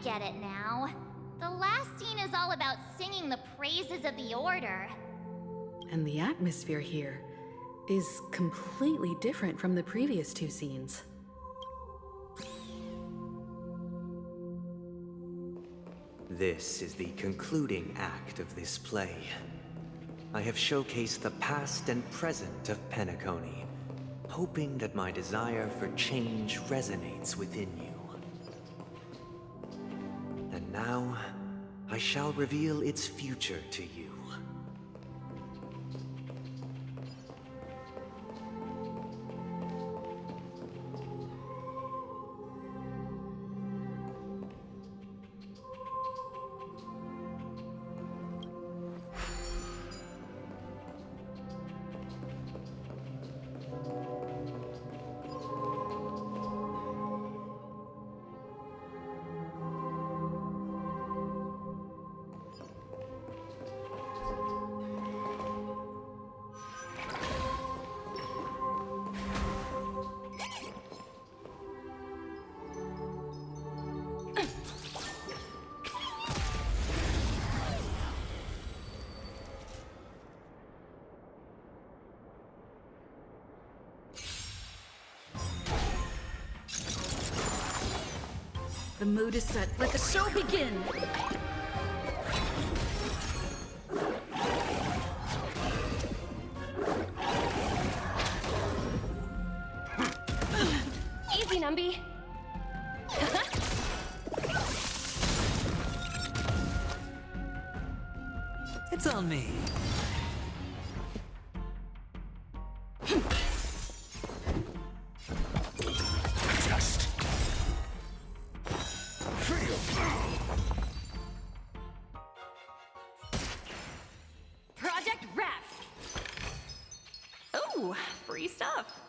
get it now. The last scene is all about singing the praises of the Order. And the atmosphere here is completely different from the previous two scenes. This is the concluding act of this play. I have showcased the past and present of Peniconii, hoping that my desire for change resonates within you. And now, I shall reveal its future to you. The mood is set. Let the show begin! Easy, Numby. It's on me. Just Project Wrap. Ooh, free stuff.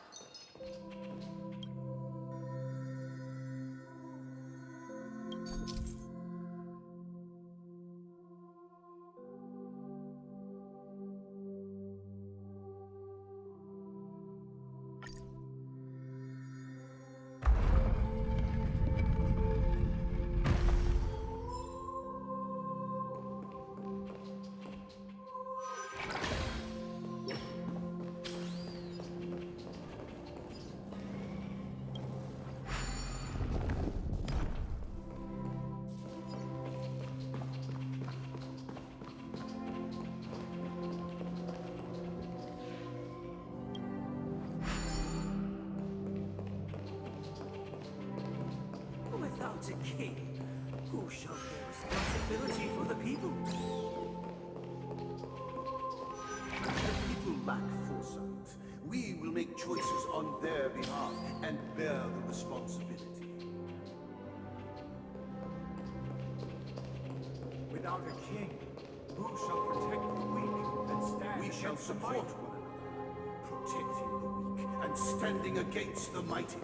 without a king, who shall bear responsibility for the people? The people lack foresight. We will make choices on their behalf and bear the responsibility. Without a king, who shall protect the weak and stand We shall against the support mighty? one another, protecting the weak and standing against the mighty.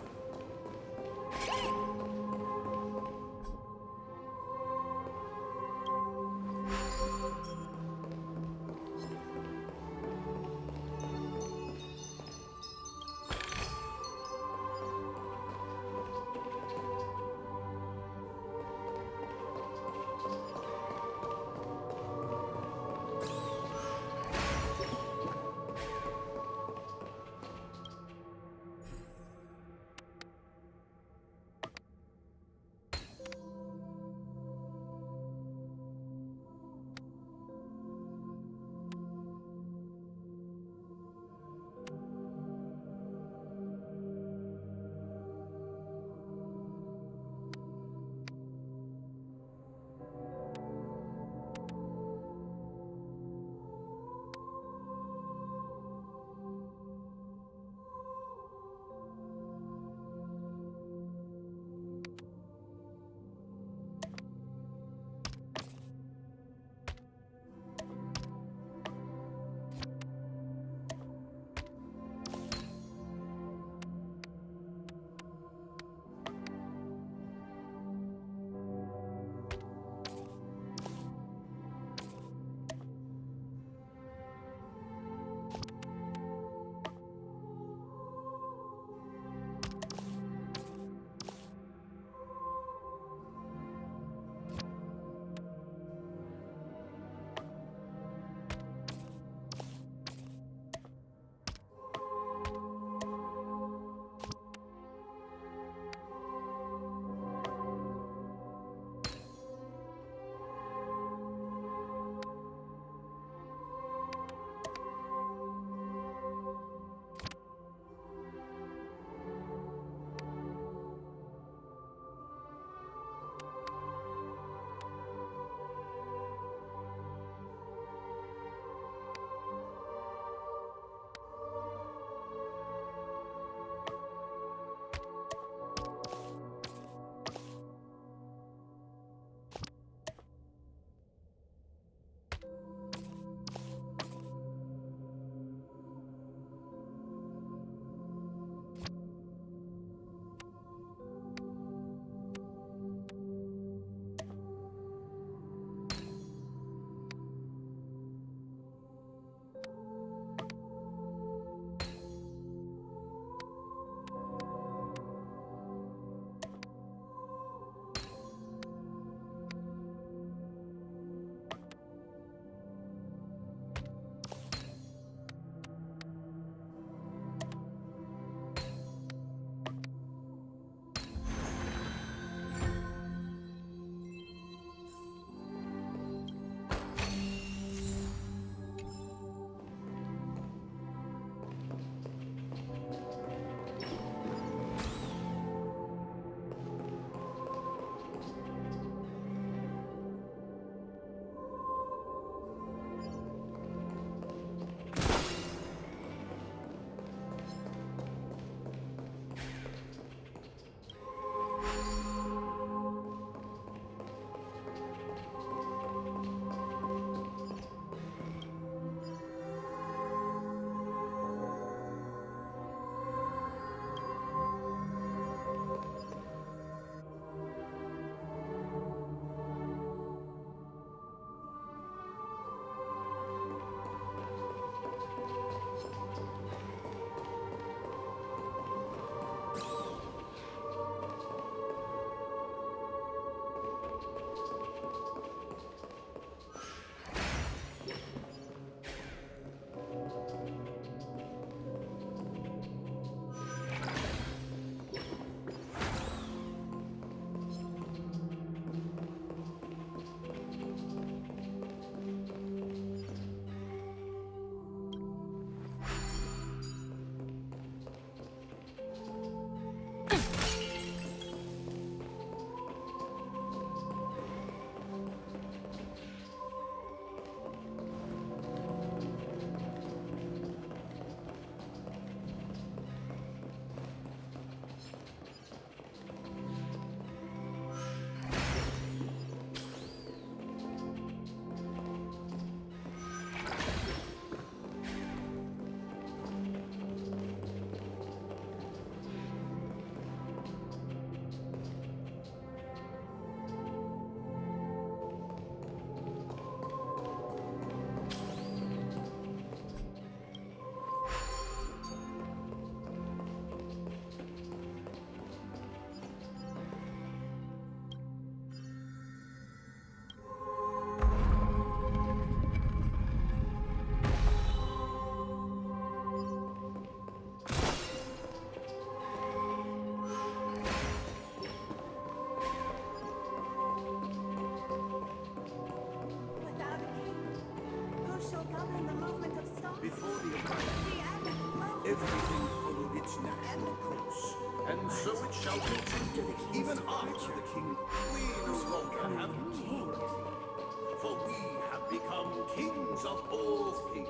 before the arrival. Everything followed its natural course, and so it shall continue even after the king. We no longer have need, for we have become kings of all things.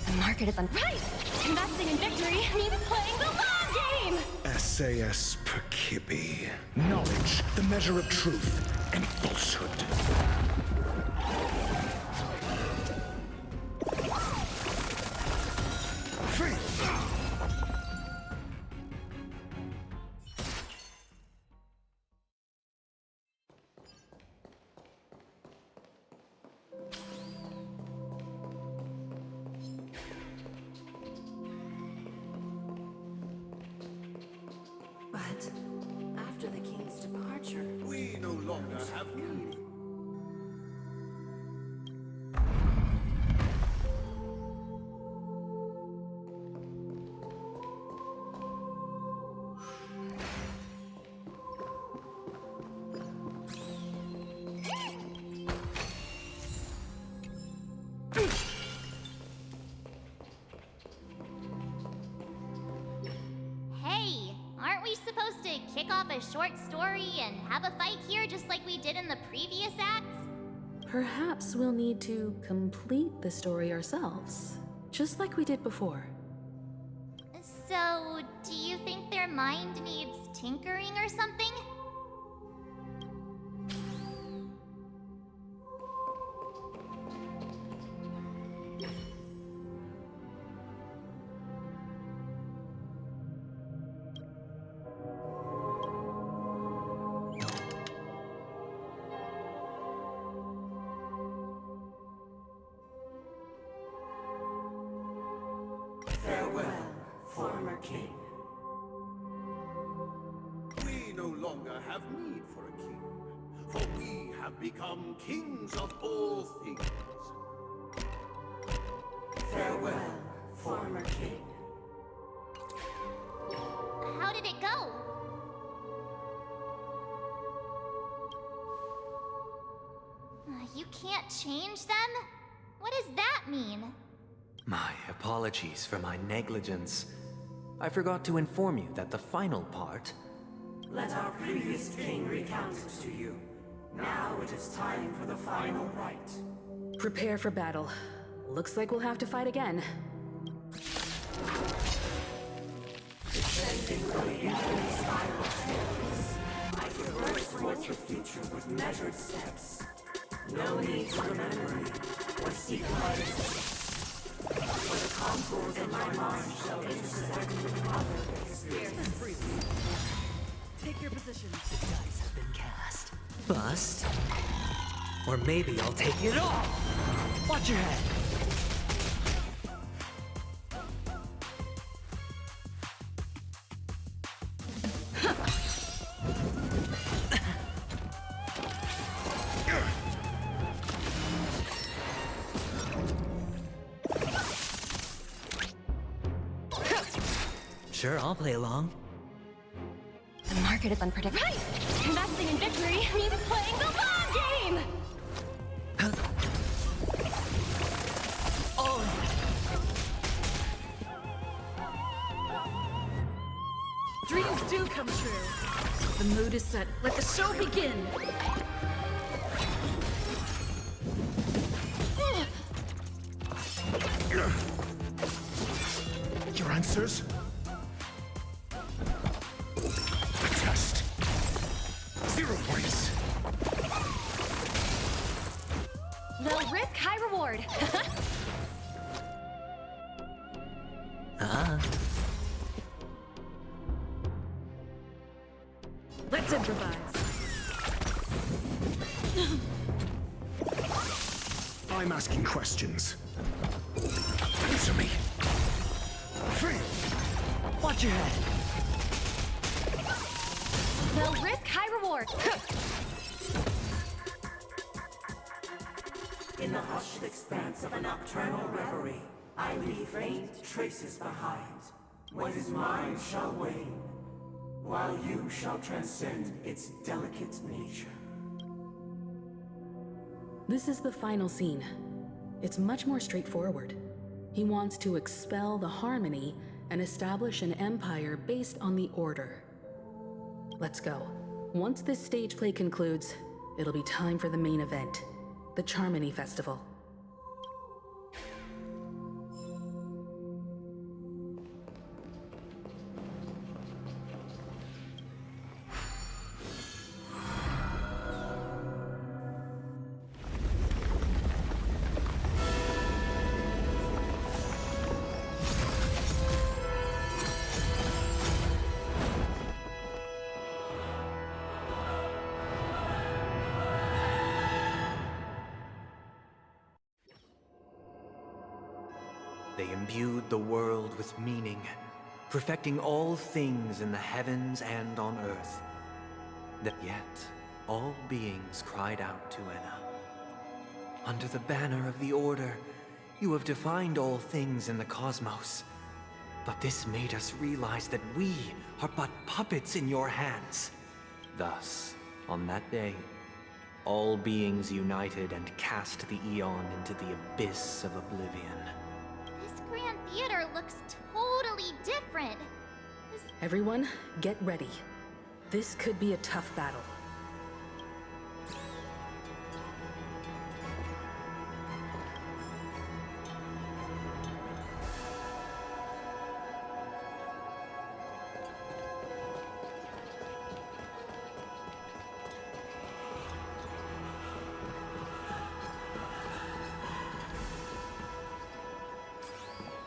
The market is on. Right! Investing in victory means playing the long game! SAS per Kibbe. Knowledge, the measure of truth and falsehood. Faith! But after the king's departure, We no longer have need. Hey, aren't we supposed to kick off a short story and have a fight here just like we did in the previous acts? Perhaps we'll need to complete the story ourselves, just like we did before. So, do you think their mind needs tinkering or something? Farewell, former king. We no longer have need for a king, for we have become kings of all things. Farewell, former king. How did it go? You can't change them? What does that mean? My apologies for my negligence. I forgot to inform you that the final part... Let our previous king recount it to you. Now it is time for the final rite. Prepare for battle. Looks like we'll have to fight again. Descending from the infinite spiral staircase, I progress towards the future with measured steps. No need to remember or seek light. For the contours of my mind shall intersect with other experiences. Take your positions. The dice have been cast. Bust? Or maybe I'll take it all! Watch your head! Sure, I'll play along. The market is unpredictable. Right! Investing in victory means playing the long game! All in. Dreams do come true. The mood is set. Let the show begin. Your answers? A test. 0 points. Low risk, high reward. Let's improvise. I'm asking questions. Answer me. Free. Watch your head. Low risk, high reward. In the hushed expanse of a nocturnal reverie, I leave faint traces behind. What is mine shall wane, while you shall transcend its delicate nature. This is the final scene. It's much more straightforward. He wants to expel the harmony and establish an empire based on the order. Let's go. Once this stage play concludes, it'll be time for the main event, the Charmony Festival. They imbued the world with meaning, perfecting all things in the heavens and on earth. That yet, all beings cried out to Enna. Under the banner of the Order, you have defined all things in the cosmos. But this made us realize that we are but puppets in your hands. Thus, on that day, all beings united and cast the Eon into the abyss of oblivion. This Grand Theater looks totally different. Everyone, get ready. This could be a tough battle.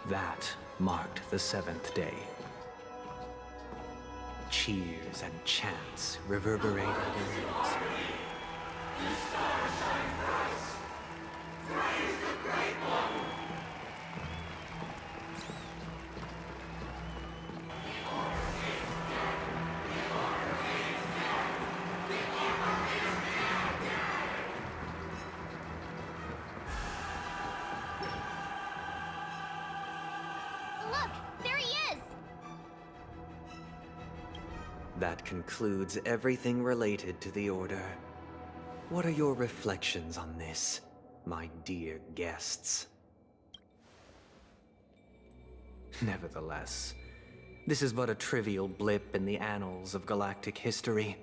That marked the seventh day. Cheers and chants reverberated in unison. That concludes everything related to the Order. What are your reflections on this, my dear guests? Nevertheless, this is but a trivial blip in the annals of galactic history.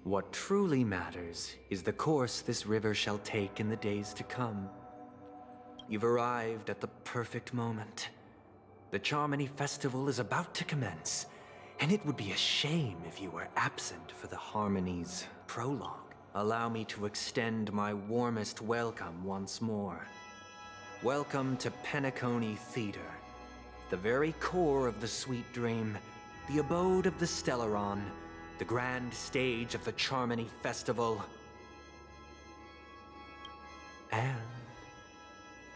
What truly matters is the course this river shall take in the days to come. You've arrived at the perfect moment. The Charmony Festival is about to commence. And it would be a shame if you were absent for the Harmony's prologue. Allow me to extend my warmest welcome once more. Welcome to Peniconii Theater, the very core of the Sweet Dream, the abode of the Stellaron, the grand stage of the Charmony Festival, and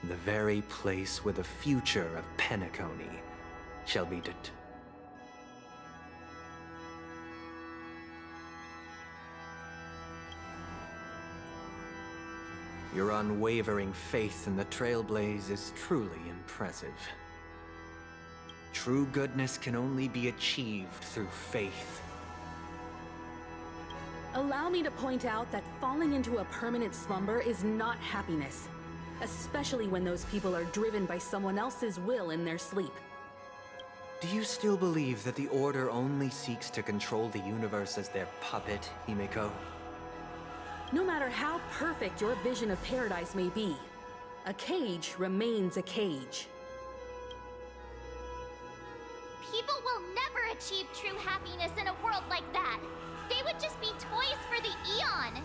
the very place where the future of Peniconii shall be determined. Your unwavering faith in the Trailblaze is truly impressive. True goodness can only be achieved through faith. Allow me to point out that falling into a permanent slumber is not happiness, especially when those people are driven by someone else's will in their sleep. Do you still believe that the Order only seeks to control the universe as their puppet, Himeko? No matter how perfect your vision of paradise may be, a cage remains a cage. People will never achieve true happiness in a world like that. They would just be toys for the Eon.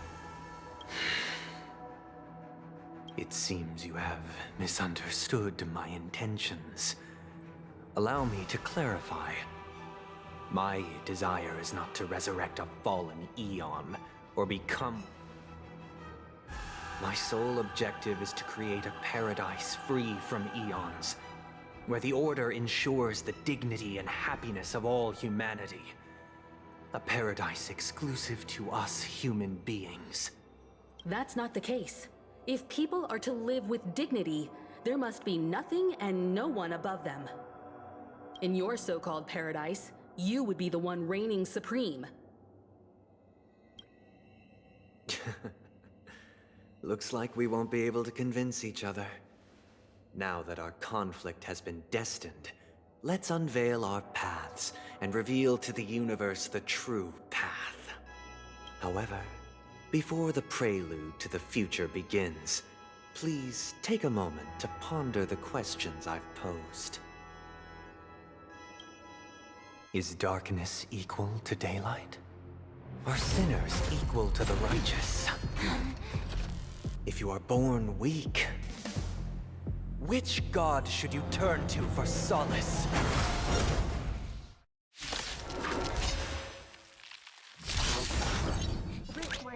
It seems you have misunderstood my intentions. Allow me to clarify. My desire is not to resurrect a fallen eon, or become... My sole objective is to create a paradise free from eons, where the Order ensures the dignity and happiness of all humanity. A paradise exclusive to us human beings. That's not the case. If people are to live with dignity, there must be nothing and no one above them. In your so-called paradise, you would be the one reigning supreme. Looks like we won't be able to convince each other. Now that our conflict has been destined, let's unveil our paths and reveal to the universe the true path. However, before the prelude to the future begins, please take a moment to ponder the questions I've posed. Is darkness equal to daylight? Are sinners equal to the righteous? If you are born weak, which god should you turn to for solace?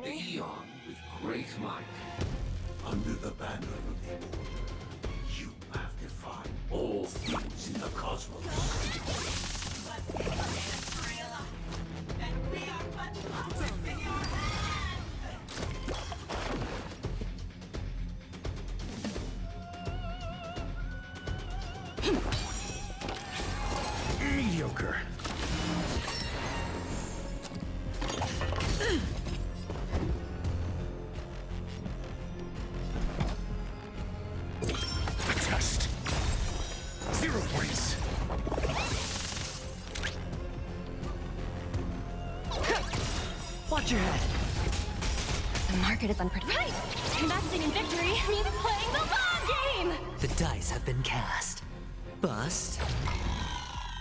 The Eon with great might. Under the banner of the Order, you have defied all things in the cosmos. Mediocre. Test. 0 points. Watch your head. The market is unpredictable. Right! Investing in victory means playing the long game! The dice have been cast. Bust.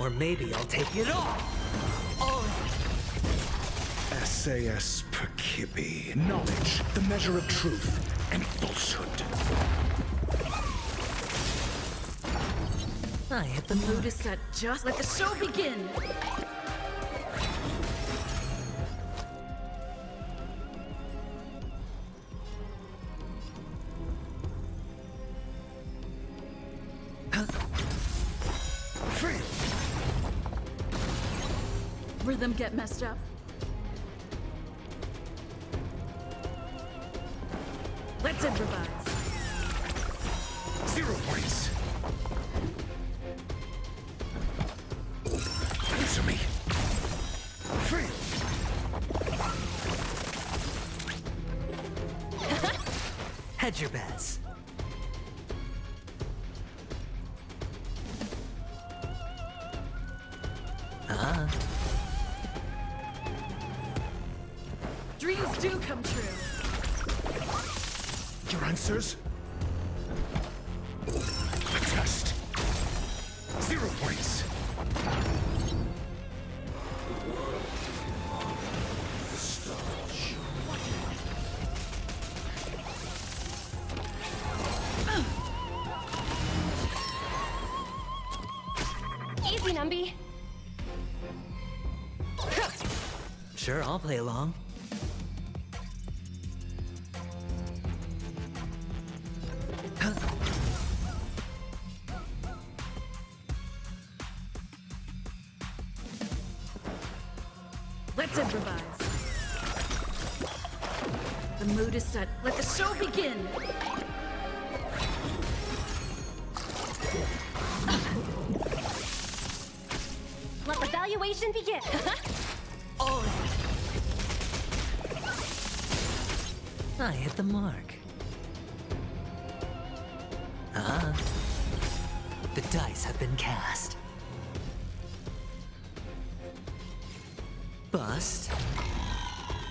Or maybe I'll take it all. SAS Perkibi. Knowledge, the measure of truth and falsehood. I hit the Mood is set. Just let the show begin. Rhythm get messed up. Let's improvise. 0 points. Answer me. Free. hedge your bets. Dreams do come true. Your answers? The test. 0 points. Easy, Numby. Sure, I'll play along. Let's improvise. The mood is set. Let the show begin. Let the valuation begin. I hit the mark. The dice have been cast. Bust.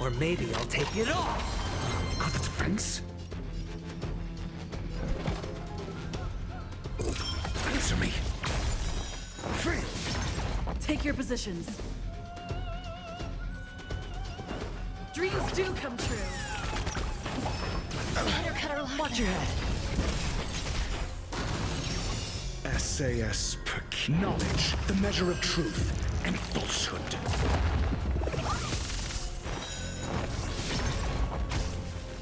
Or maybe I'll take it all. On the defense? Answer me. Free. Take your positions. Dreams do come true. Better cut our losses. Watch your head. SAS knowledge, the measure of truth and falsehood.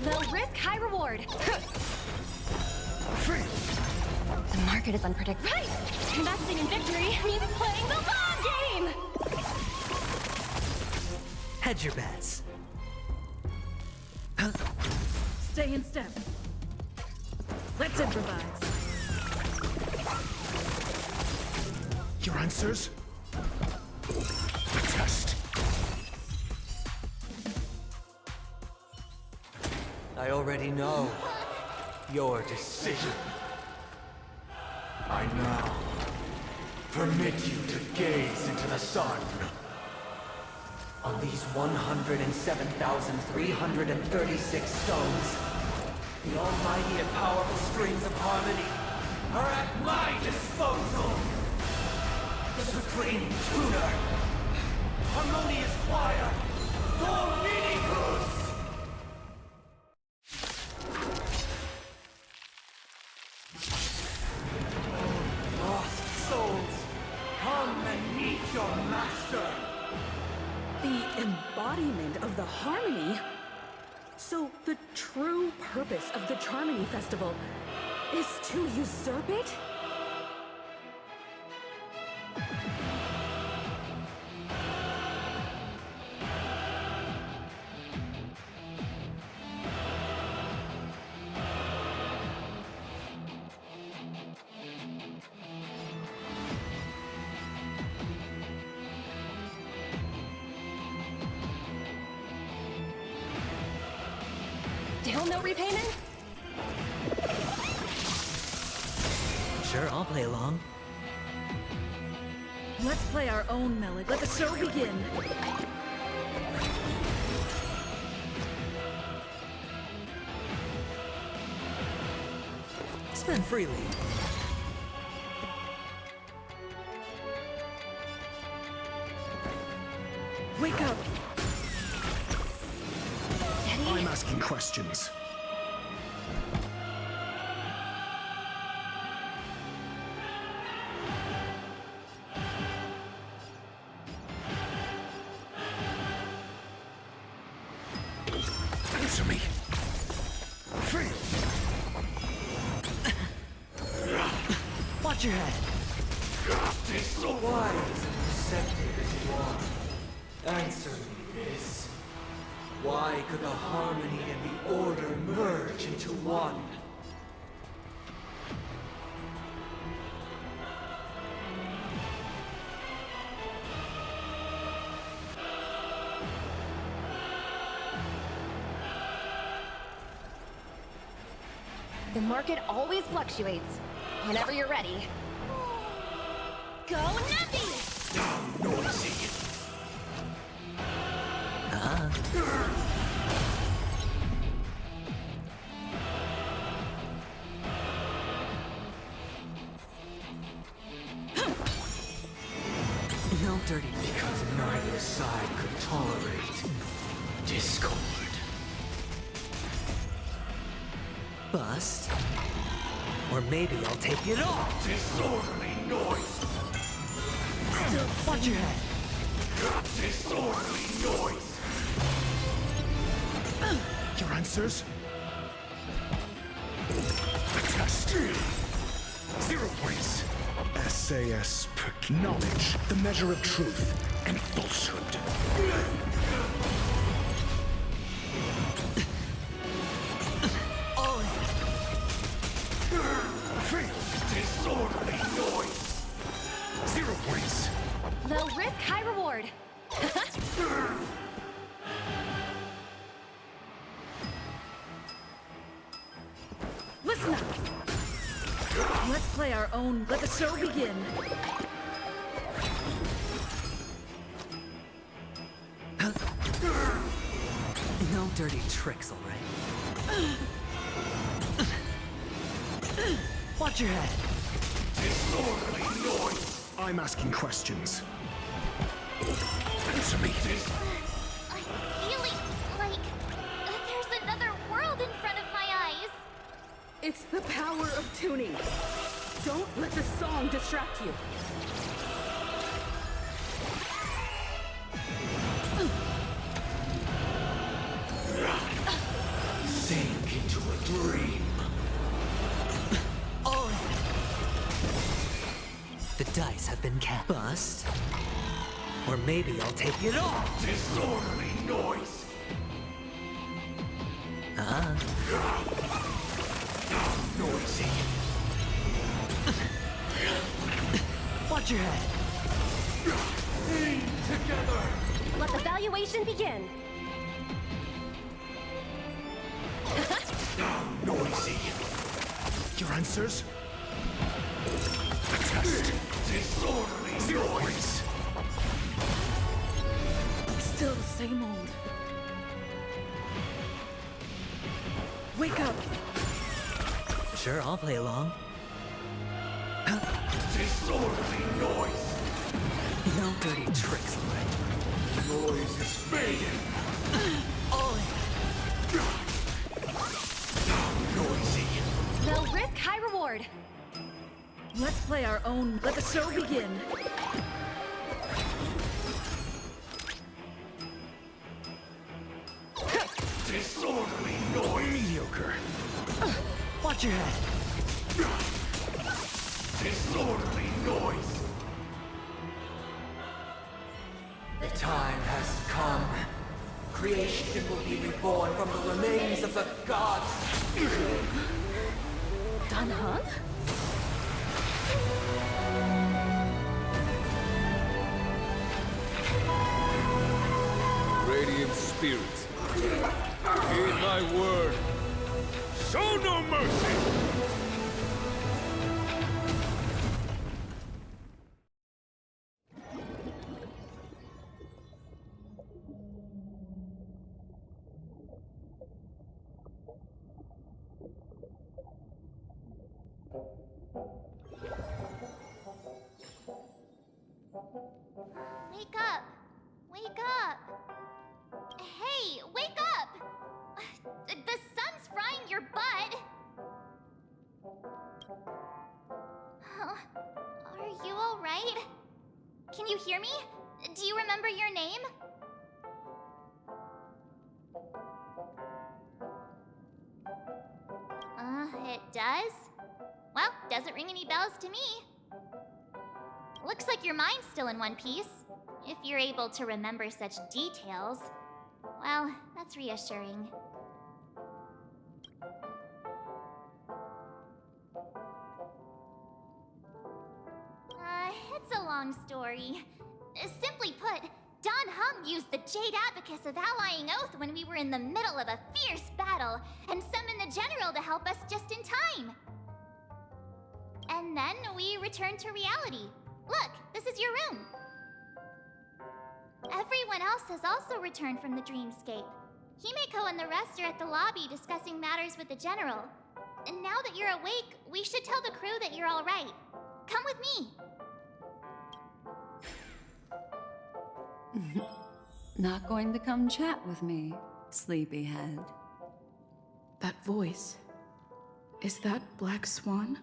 Low risk, high reward. The market is unpredictable. Right! Investing in victory means playing the long game! Hedge your bets. Stay in step. Let's improvise. Your answers? A test. I already know your decision. I now permit you to gaze into the sun. On these 107,336 stones, the almighty and powerful strings of harmony are at my disposal! Supreme Tutor! Harmonious Choir! Dominicus! Lost souls, come and meet your master! The embodiment of the harmony? So the true purpose of the Charmony Festival is to usurp it? Still no repayment? Sure, I'll play along. Let's play our own melody. Let the show begin. Spend freely. Wake up. I'm asking questions. Answer me. Free. Watch your head. So wise and receptive as you are, answer me this. Why could the harmony and the order merge into one? The market always fluctuates. Whenever you're ready. Go Nuffy! Noisy! No dirty. Because neither side could tolerate discord. Bust. Or maybe I'll take it all. Disorderly noise! Watch your head. Disorderly noise! Your answers? A test. 0 points. SAS knowledge, the measure of truth and falsehood. All in. Fail. Disorderly noise! 0 points. Low risk, high reward. Listen up. Let's play our own. Let the show begin. No dirty tricks, all right? Watch your head. Disorderly noise! I'm asking questions. Answer me. I'm feeling like there's another world in front of my eyes. It's the power of tuning. Don't let the song distract you. Sink into a dream. Oh! The dice have been cast. Bust. Or maybe I'll take it all. Disorderly noise. Noisy. Watch your head. Sing together. Let the valuation begin. Noisy. Your answers? The test. Disorderly 0 noise. points. Still the same old. Wake up! Sure, I'll play along. Disorderly noise. No dirty tricks, Lord. Noise is fading. Oh! Noisy. Low risk, high reward. Let's play our own. Let the show begin. Disorderly noise. Mediocre. Watch your head. Disorderly noise. The time has come. Creation will be reborn from the remains of the gods. Danhan? Radiant spirits, heed my word. Show no mercy. Wake up! Wake up! Hey, wake up! The sun's frying your butt! Huh? Are you alright? Can you hear me? Do you remember your name? It does? Well, doesn't ring any bells to me. Looks like your mind's still in one piece. If you're able to remember such details. Well, that's reassuring. It's a long story. Simply put, Don Hum used the Jade Abacus of Allying Oath when we were in the middle of a fierce battle, and summoned the General to help us just in time. And then we returned to reality. Look, this is your room. Everyone else has also returned from the dreamscape. Himeko and the rest are at the lobby discussing matters with the General. And now that you're awake, we should tell the crew that you're all right. Come with me. Not going to come chat with me, sleepyhead. That voice. Is that Black Swan?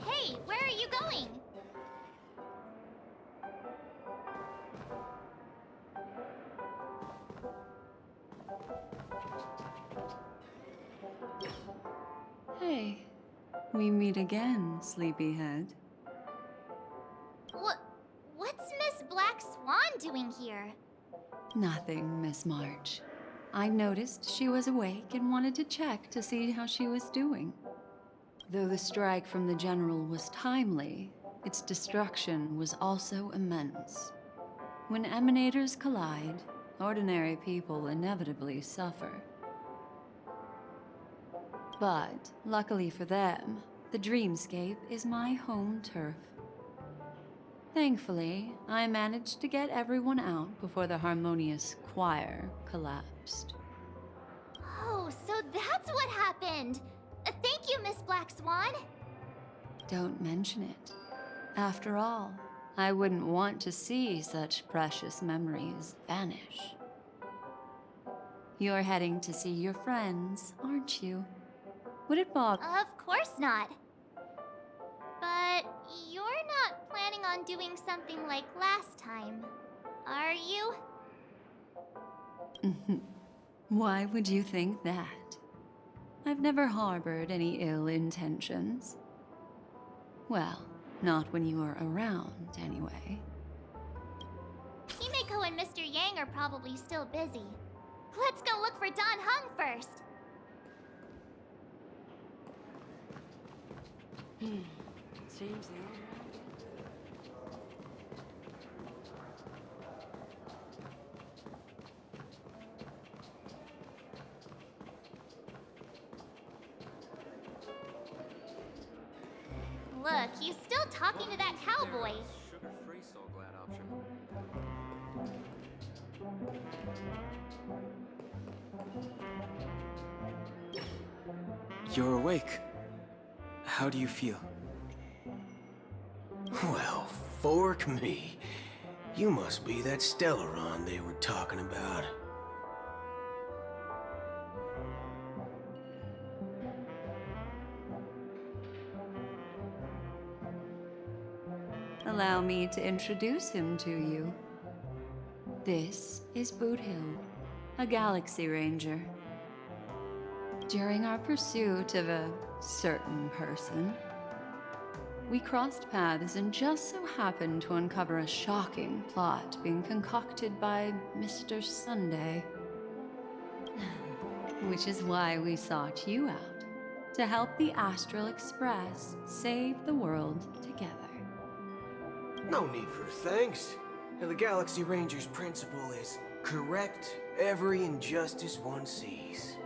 Hey, where are you going? Hey, we meet again, sleepyhead. What's Miss Black Swan doing here? Nothing, Miss March. I noticed she was awake and wanted to check to see how she was doing. Though the strike from the General was timely, its destruction was also immense. When emanators collide, ordinary people inevitably suffer. But, luckily for them, the dreamscape is my home turf. Thankfully, I managed to get everyone out before the harmonious choir collapsed. Oh, so that's what happened! Thank you, Miss Black Swan! Don't mention it. After all, I wouldn't want to see such precious memories vanish. You're heading to see your friends, aren't you? Would it bother? Of course not. But you're not planning on doing something like last time, are you? Why would you think that? I've never harbored any ill intentions. Well, not when you are around, anyway. Himeko and Mr. Yang are probably still busy. Let's go look for Don Hung first. Seems the only Look, he's still talking to that cowboy. Sugar-free Soul Glad option. You're awake. How do you feel? Well, fork me. You must be that Stellaron they were talking about. Allow me to introduce him to you. This is Boot Hill, a Galaxy Ranger. During our pursuit of a certain person, we crossed paths and just so happened to uncover a shocking plot being concocted by Mr. Sunday. Which is why we sought you out, to help the Astral Express save the world together. No need for thanks. The Galaxy Ranger's principle is correct every injustice one sees.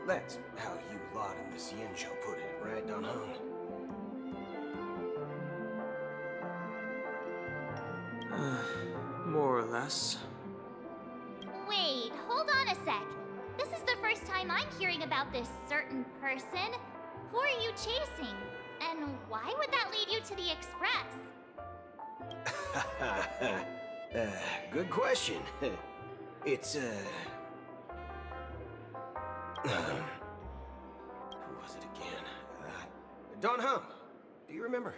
That's how you lot in the Xianzhou put it, right, Don Hung? More or less. Wait, hold on a sec. This is the first time I'm hearing about this certain person. Who are you chasing? And why would that lead you to the Express? Good question. It's, who was it again? Don Hum. Do you remember?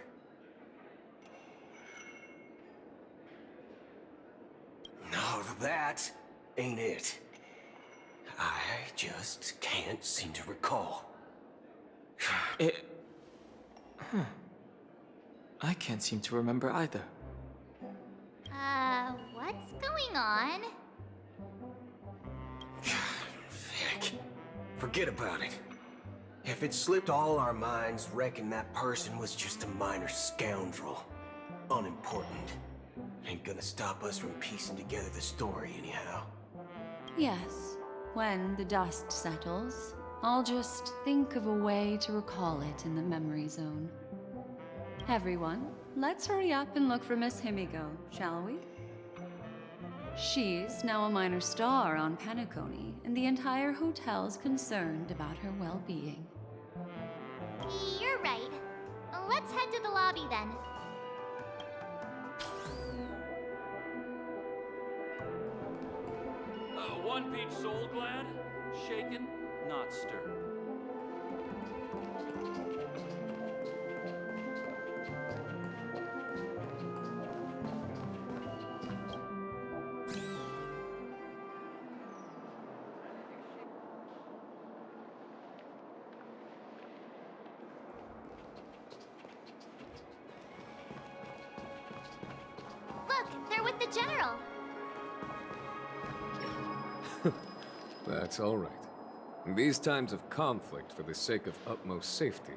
No, that ain't it. I just can't seem to recall. I can't seem to remember either. What's going on? Heck. Forget about it. If it slipped all our minds, reckon that person was just a minor scoundrel. Unimportant. Ain't gonna stop us from piecing together the story anyhow. Yes, when the dust settles, I'll just think of a way to recall it in the memory zone. Everyone, let's hurry up and look for Miss Himiko, shall we? She's now a minor star on Peniconii, and the entire hotel's concerned about her well-being. You're right. Let's head to the lobby then. One Peach Soul Glad, shaken, not stirred. Look, they're with the General. That's all right. In these times of conflict for the sake of utmost safety,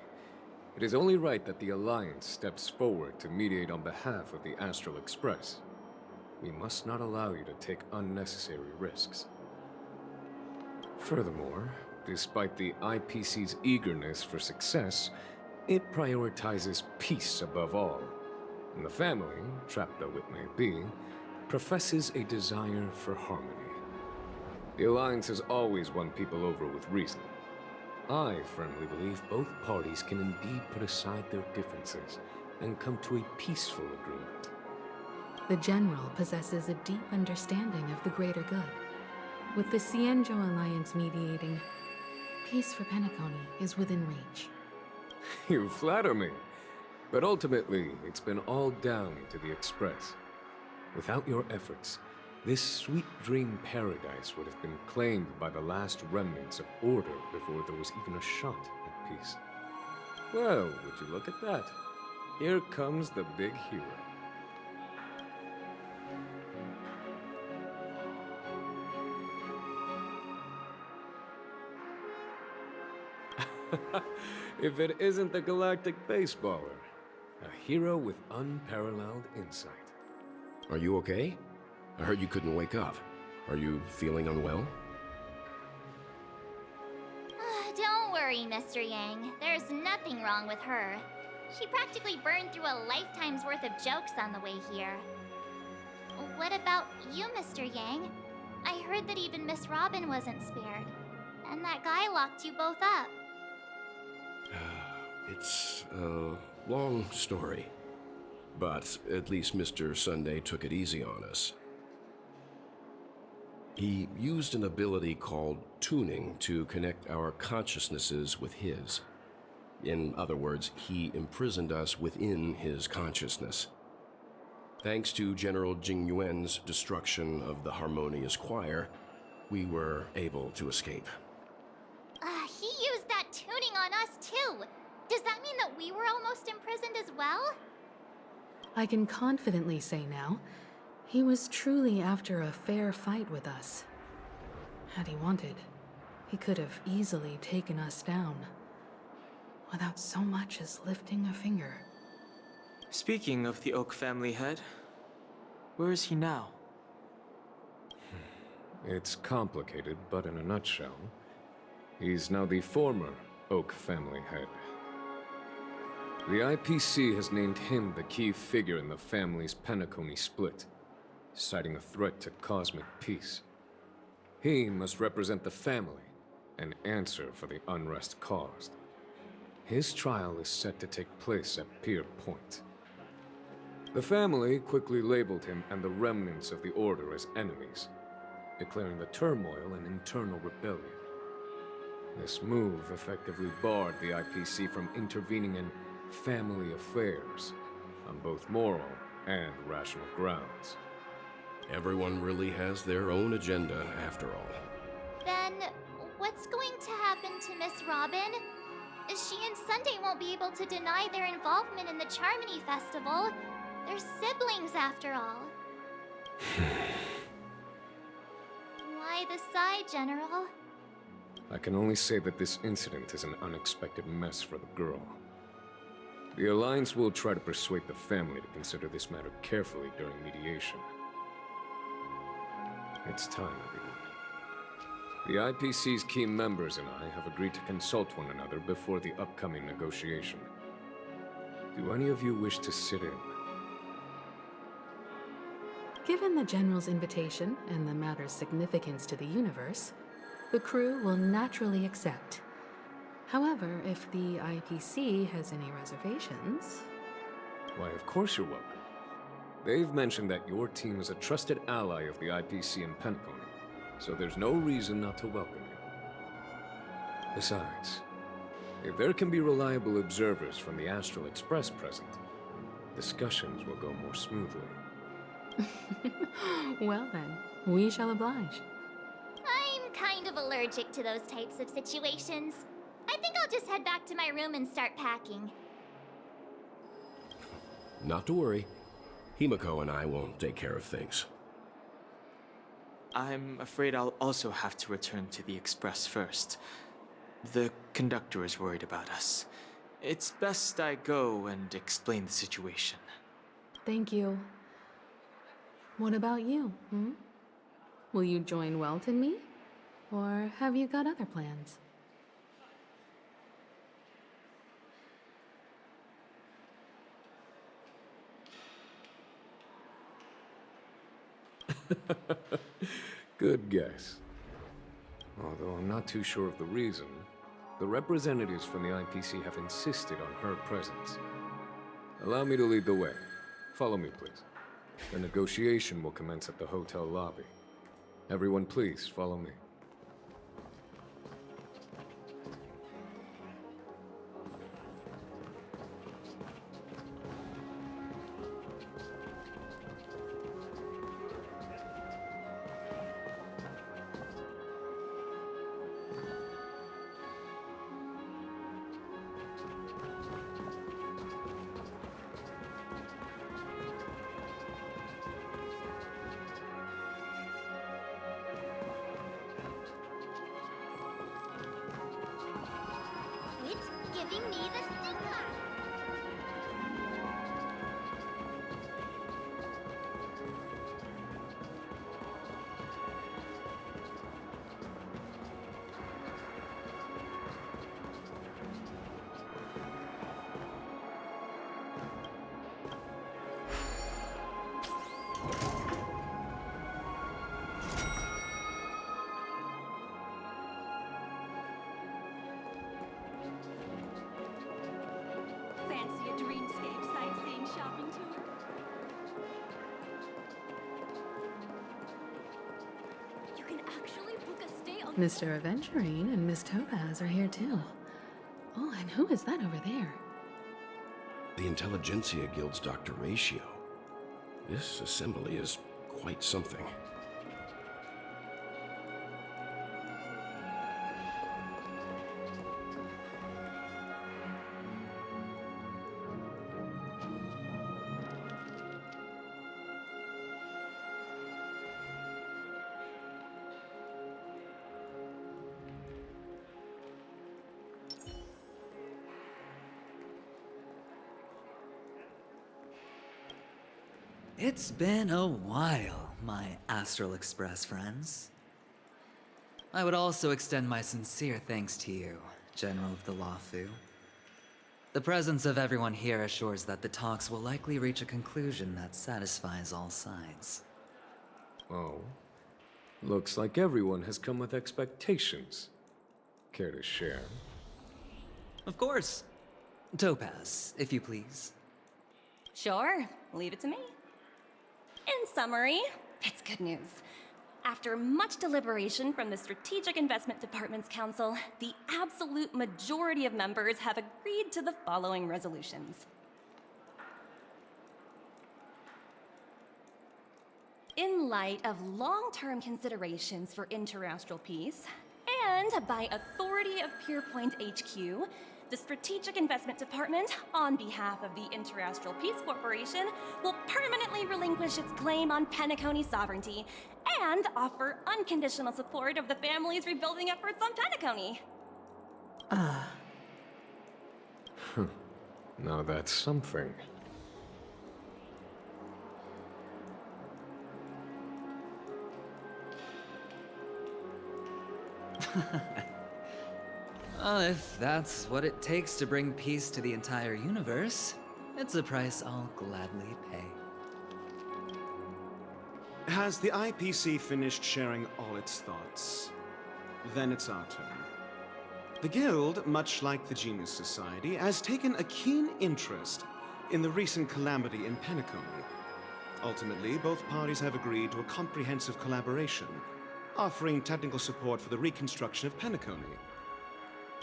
it is only right that the Alliance steps forward to mediate on behalf of the Astral Express. we must not allow you to take unnecessary risks. Furthermore, despite the IPC's eagerness for success, it prioritizes peace above all. And the family, trapped though it may be, professes a desire for harmony. The Alliance has always won people over with reason. I firmly believe both parties can indeed put aside their differences and come to a peaceful agreement. The General possesses a deep understanding of the greater good. With the Cienjo Alliance mediating, peace for Peniconii is within reach. You flatter me. But ultimately, it's been all down to the Express. Without your efforts, this sweet dream paradise would have been claimed by the last remnants of order before there was even a shot at peace. Well, would you look at that? Here comes the big hero. If it isn't the galactic baseballer, a hero with unparalleled insight. Are you okay? I heard you couldn't wake up. Are you feeling unwell? Don't worry, Mr. Yang. There's nothing wrong with her. She practically burned through a lifetime's worth of jokes on the way here. What about you, Mr. Yang? I heard that even Miss Robin wasn't spared. And that guy locked you both up. It's a long story. But at least Mr. Sunday took it easy on us. He used an ability called tuning to connect our consciousnesses with his. In other words, he imprisoned us within his consciousness. Thanks to General Jing Yuan's destruction of the Harmonious Choir, we were able to escape. He used that tuning on us too. Does that mean that we were almost imprisoned as well? I can confidently say now, he was truly after a fair fight with us. Had he wanted, he could have easily taken us down, without so much as lifting a finger. Speaking of the Oak family head, where is he now? It's complicated, but in a nutshell, he's now the former Oak family head. The IPC has named him the key figure in the family's Peniconii split, citing a threat to cosmic peace. He must represent the family and answer for the unrest caused. His trial is set to take place at Pier Point. The family quickly labeled him and the remnants of the Order as enemies, declaring the turmoil an internal rebellion. This move effectively barred the IPC from intervening in family affairs on both moral and rational grounds. Everyone really has their own agenda, after all. Then, what's going to happen to Miss Robin? She and Sunday won't be able to deny their involvement in the Charmony Festival. They're siblings, after all. Why the sigh, General? I can only say that this incident is an unexpected mess for the girl. The Alliance will try to persuade the family to consider this matter carefully during mediation. It's time, everyone. The IPC's key members and I have agreed to consult one another before the upcoming negotiation. Do any of you wish to sit in? Given the General's invitation and the matter's significance to the universe, the crew will naturally accept. However, if the IPC has any reservations... Why, of course you're welcome. They've mentioned that your team is a trusted ally of the IPC in Peniconii, so there's no reason not to welcome you. Besides, if there can be reliable observers from the Astral Express present, discussions will go more smoothly. Well then, we shall oblige. I'm kind of allergic to those types of situations. I think I'll just head back to my room and start packing. Not to worry. Himiko and I will take care of things. I'm afraid I'll also have to return to the Express first. The conductor is worried about us. It's best I go and explain the situation. Thank you. What about you, hmm? Will you join Welt and me? Or have you got other plans? Good guess. Although I'm not too sure of the reason, the representatives from the IPC have insisted on her presence. Allow me to lead the way. Follow me, please. The negotiation will commence at the hotel lobby. Everyone, please, follow me. Quit giving me the sticker! Fancy a dreamscape sightseeing shopping tour? You can actually book a stay on Mr. Aventurine and Miss Topaz are here too. Oh, and who is that over there? The Intelligentsia Guild's Dr. Ratio. This assembly is quite something. It's been a while, my Astral Express friends. I would also extend my sincere thanks to you, General of the Luofu. The presence of everyone here assures that the talks will likely reach a conclusion that satisfies all sides. Oh. Looks like everyone has come with expectations. Care to share? Of course. Topaz, if you please. Sure, leave it to me. In summary, it's good news. After much deliberation from the Strategic Investment Department's Council, the absolute majority of members have agreed to the following resolutions. In light of long-term considerations for interastral peace, and by authority of Pierpoint HQ, the Strategic Investment Department, on behalf of the Interastral Peace Corporation, will permanently relinquish its claim on Peniconii sovereignty and offer unconditional support of the family's rebuilding efforts on Peniconii. Now that's something. Well, if that's what it takes to bring peace to the entire universe, it's a price I'll gladly pay. Has the IPC finished sharing all its thoughts? Then it's our turn. The Guild, much like the Genius Society, has taken a keen interest in the recent calamity in Peniconii. Ultimately, both parties have agreed to a comprehensive collaboration, offering technical support for the reconstruction of Peniconii.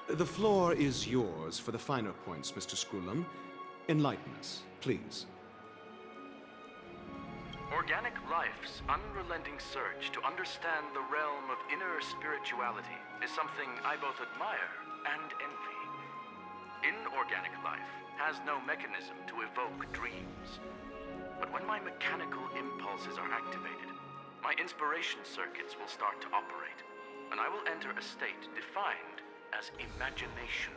The floor is yours for the finer points, Mr. Scroolum. Enlighten us, please. Organic life's unrelenting search to understand the realm of inner spirituality is something I both admire and envy. Inorganic life has no mechanism to evoke dreams. But when my mechanical impulses are activated, my inspiration circuits will start to operate, and I will enter a state defined as imagination.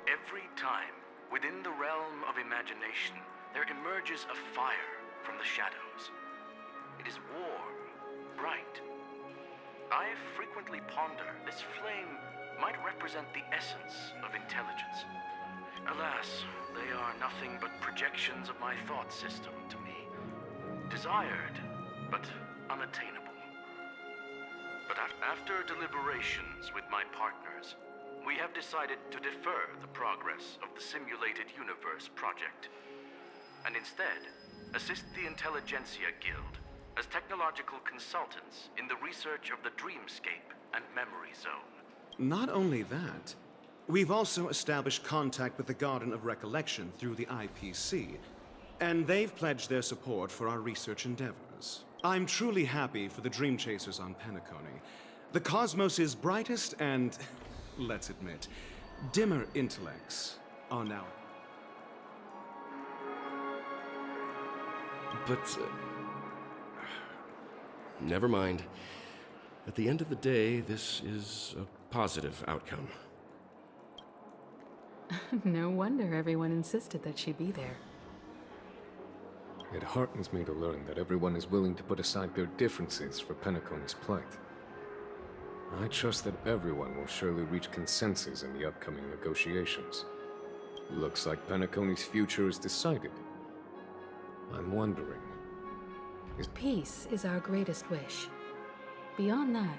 Every time, within the realm of imagination, there emerges a fire from the shadows. It is warm, bright. I frequently ponder this flame might represent the essence of intelligence. Alas, they are nothing but projections of my thought system to me. Desired, but unattainable. But after deliberations with my partners, we have decided to defer the progress of the Simulated Universe project, and instead assist the Intelligentsia Guild as technological consultants in the research of the Dreamscape and Memory Zone. Not only that, we've also established contact with the Garden of Recollection through the IPC, and they've pledged their support for our research endeavors. I'm truly happy for the Dream Chasers on Peniconii. The cosmos' brightest and, let's admit, dimmer intellects are now. But, never mind. At the end of the day, this is a positive outcome. No wonder everyone insisted that she be there. It heartens me to learn that everyone is willing to put aside their differences for Penaconi's plight. I trust that everyone will surely reach consensus in the upcoming negotiations. Looks like Penaconi's future is decided. I'm wondering, Peace is our greatest wish. Beyond that,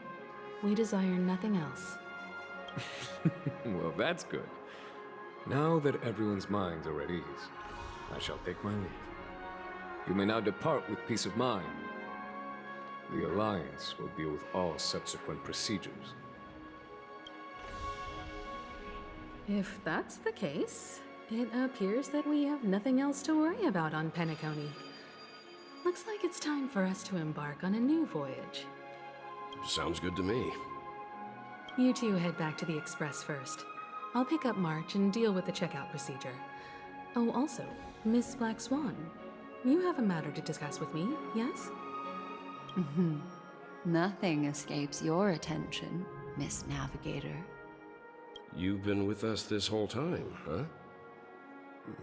we desire nothing else. Well, that's good. Now that everyone's minds are at ease, I shall take my leave. You may now depart with peace of mind. The Alliance will deal with all subsequent procedures. If that's the case, it appears that we have nothing else to worry about on Penacony. Looks like it's time for us to embark on a new voyage. Sounds good to me. You two head back to the Express first. I'll pick up March and deal with the checkout procedure. Oh, also, Miss Black Swan, you have a matter to discuss with me, yes? Nothing escapes your attention, Miss Navigator. You've been with us this whole time, huh?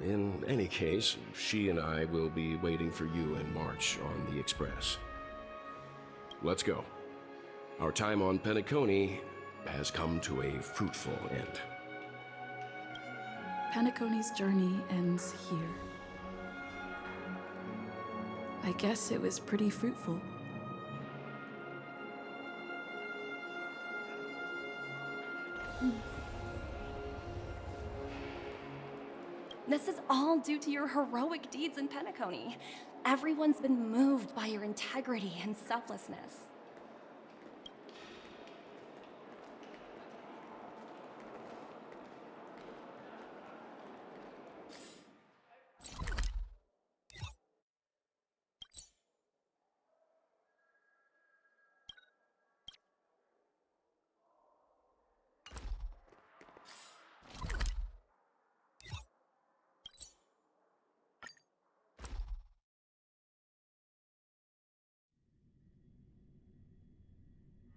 In any case, she and I will be waiting for you in March on the Express. Let's go. Our time on Peniconii has come to a fruitful end. Penaconi's journey ends here. I guess it was pretty fruitful. This is all due to your heroic deeds in Peniconii. Everyone's been moved by your integrity and selflessness.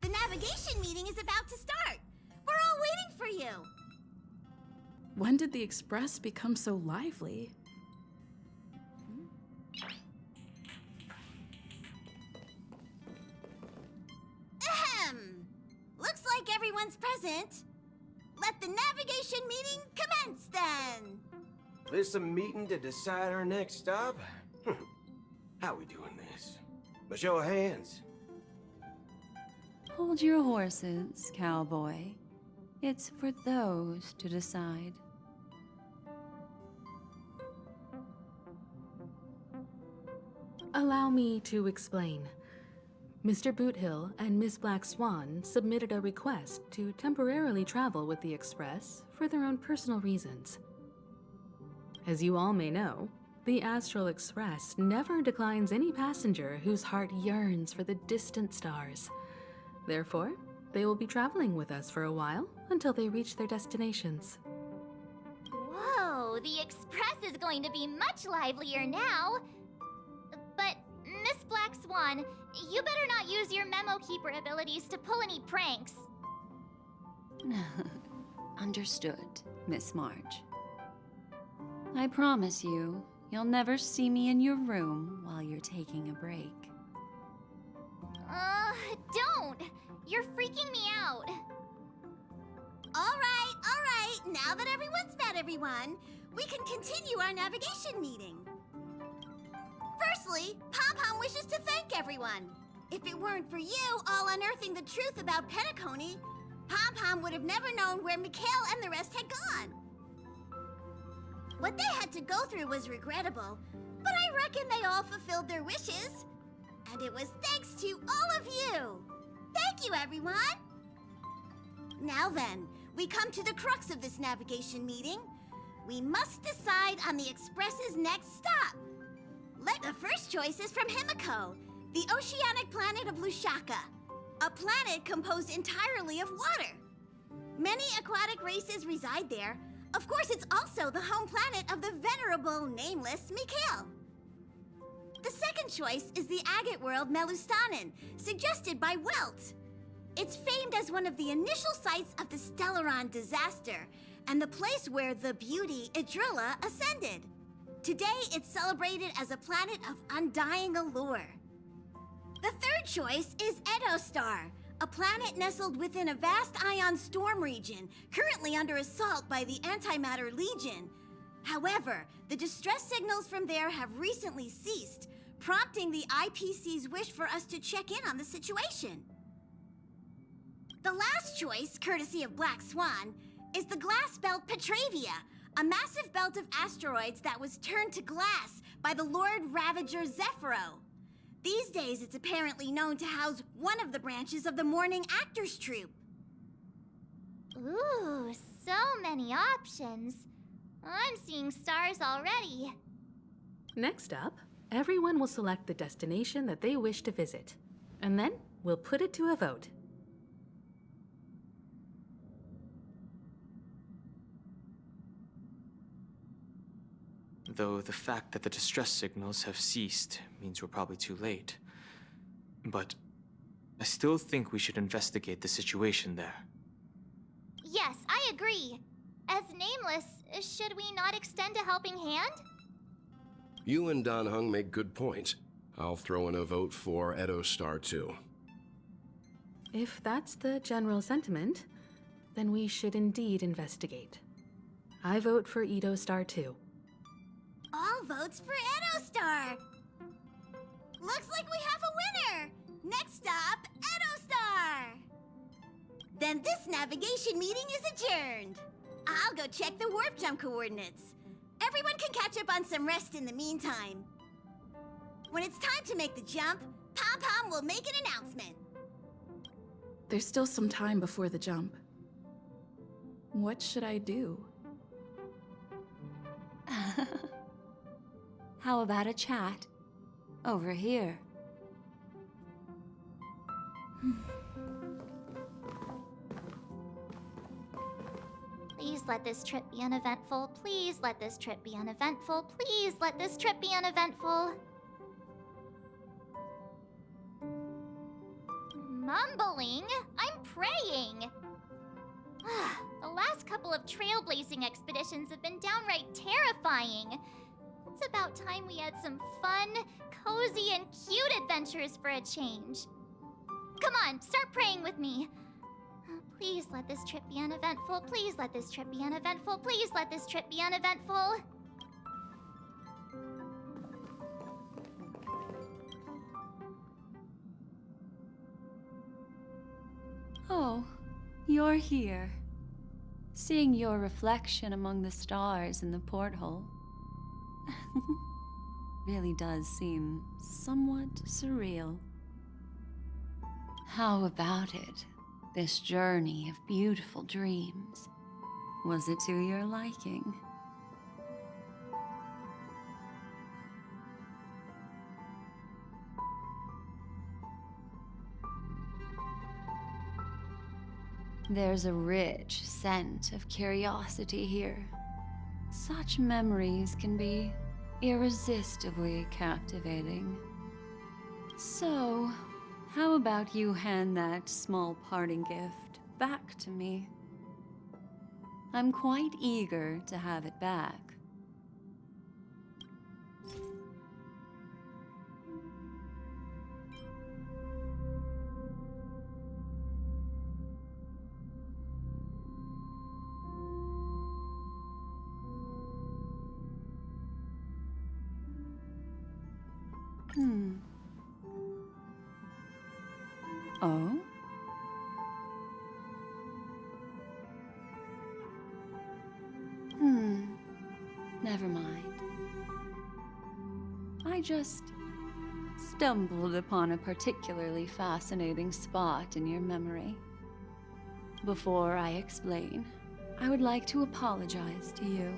The navigation meeting is about to start. We're all waiting for you. When did the Express become so lively? Ahem. Looks like everyone's present. Let the navigation meeting commence then. This a meeting to decide our next stop? How we doing this? A show of hands. Hold your horses, cowboy. It's for those to decide. Allow me to explain. Mr. Boothill and Miss Black Swan submitted a request to temporarily travel with the Express for their own personal reasons. As you all may know, the Astral Express never declines any passenger whose heart yearns for the distant stars. Therefore, they will be traveling with us for a while until they reach their destinations. Whoa, the Express is going to be much livelier now. But, Miss Black Swan, you better not use your memo keeper abilities to pull any pranks. Understood, Miss March. I promise you, You'll never see me in your room while you're taking a break. Don't! You're freaking me out. All right. Now that everyone's met everyone, we can continue our navigation meeting. Firstly, Pom-Pom wishes to thank everyone. If it weren't for you all unearthing the truth about Peniconii, Pom-Pom would have never known where Mikhail and the rest had gone. What they had to go through was regrettable, but I reckon they all fulfilled their wishes. And it was thanks to all of you. Thank you, everyone. Now then, we come to the crux of this navigation meeting. We must decide on the Express's next stop. The first choice is from Himiko, the oceanic planet of Lushaka, a planet composed entirely of water. Many aquatic races reside there. Of course, it's also the home planet of the venerable, nameless Mikhail. The second choice is the agate world Melustanen, suggested by Welt. It's famed as one of the initial sites of the Stellaron disaster, and the place where the beauty Idrilla ascended. Today, it's celebrated as a planet of undying allure. The third choice is Edostar, a planet nestled within a vast ion storm region, currently under assault by the Antimatter Legion. However, the distress signals from there have recently ceased, prompting the IPC's wish for us to check in on the situation. The last choice, courtesy of Black Swan, is the glass belt Petravia, a massive belt of asteroids that was turned to glass by the Lord Ravager Zephyro. These days, it's apparently known to house one of the branches of the Morning Actors Troupe. Ooh, so many options. I'm seeing stars already. Next up, everyone will select the destination that they wish to visit, and then we'll put it to a vote. Though the fact that the distress signals have ceased means we're probably too late. But I still think we should investigate the situation there. Yes, I agree. As Nameless, should we not extend a helping hand? You and Dan Heng make good points. I'll throw in a vote for Edostar too. If that's the general sentiment, then we should indeed investigate. I vote for Edostar too. All votes for Edostar! Looks like we have a winner! Next stop, Edostar! Then this navigation meeting is adjourned. I'll go check the warp jump coordinates. Everyone can catch up on some rest in the meantime. When it's time to make the jump, Pom-Pom will make an announcement. There's still some time before the jump. What should I do? How about a chat? Over here. Please let this trip be uneventful. Please let this trip be uneventful. Please let this trip be uneventful. Mumbling? I'm praying. The last couple of trailblazing expeditions have been downright terrifying. It's about time we had some fun, cozy, and cute adventures for a change. Come on, start praying with me. Please let this trip be uneventful. Please let this trip be uneventful. Please let this trip be uneventful. Oh, you're here. Seeing your reflection among the stars in the porthole really does seem somewhat surreal. How about it? This journey of beautiful dreams. Was it to your liking? There's a rich scent of curiosity here. Such memories can be irresistibly captivating. So, how about you hand that small parting gift back to me? I'm quite eager to have it back. Oh? Never mind. I just stumbled upon a particularly fascinating spot in your memory. Before I explain, I would like to apologize to you.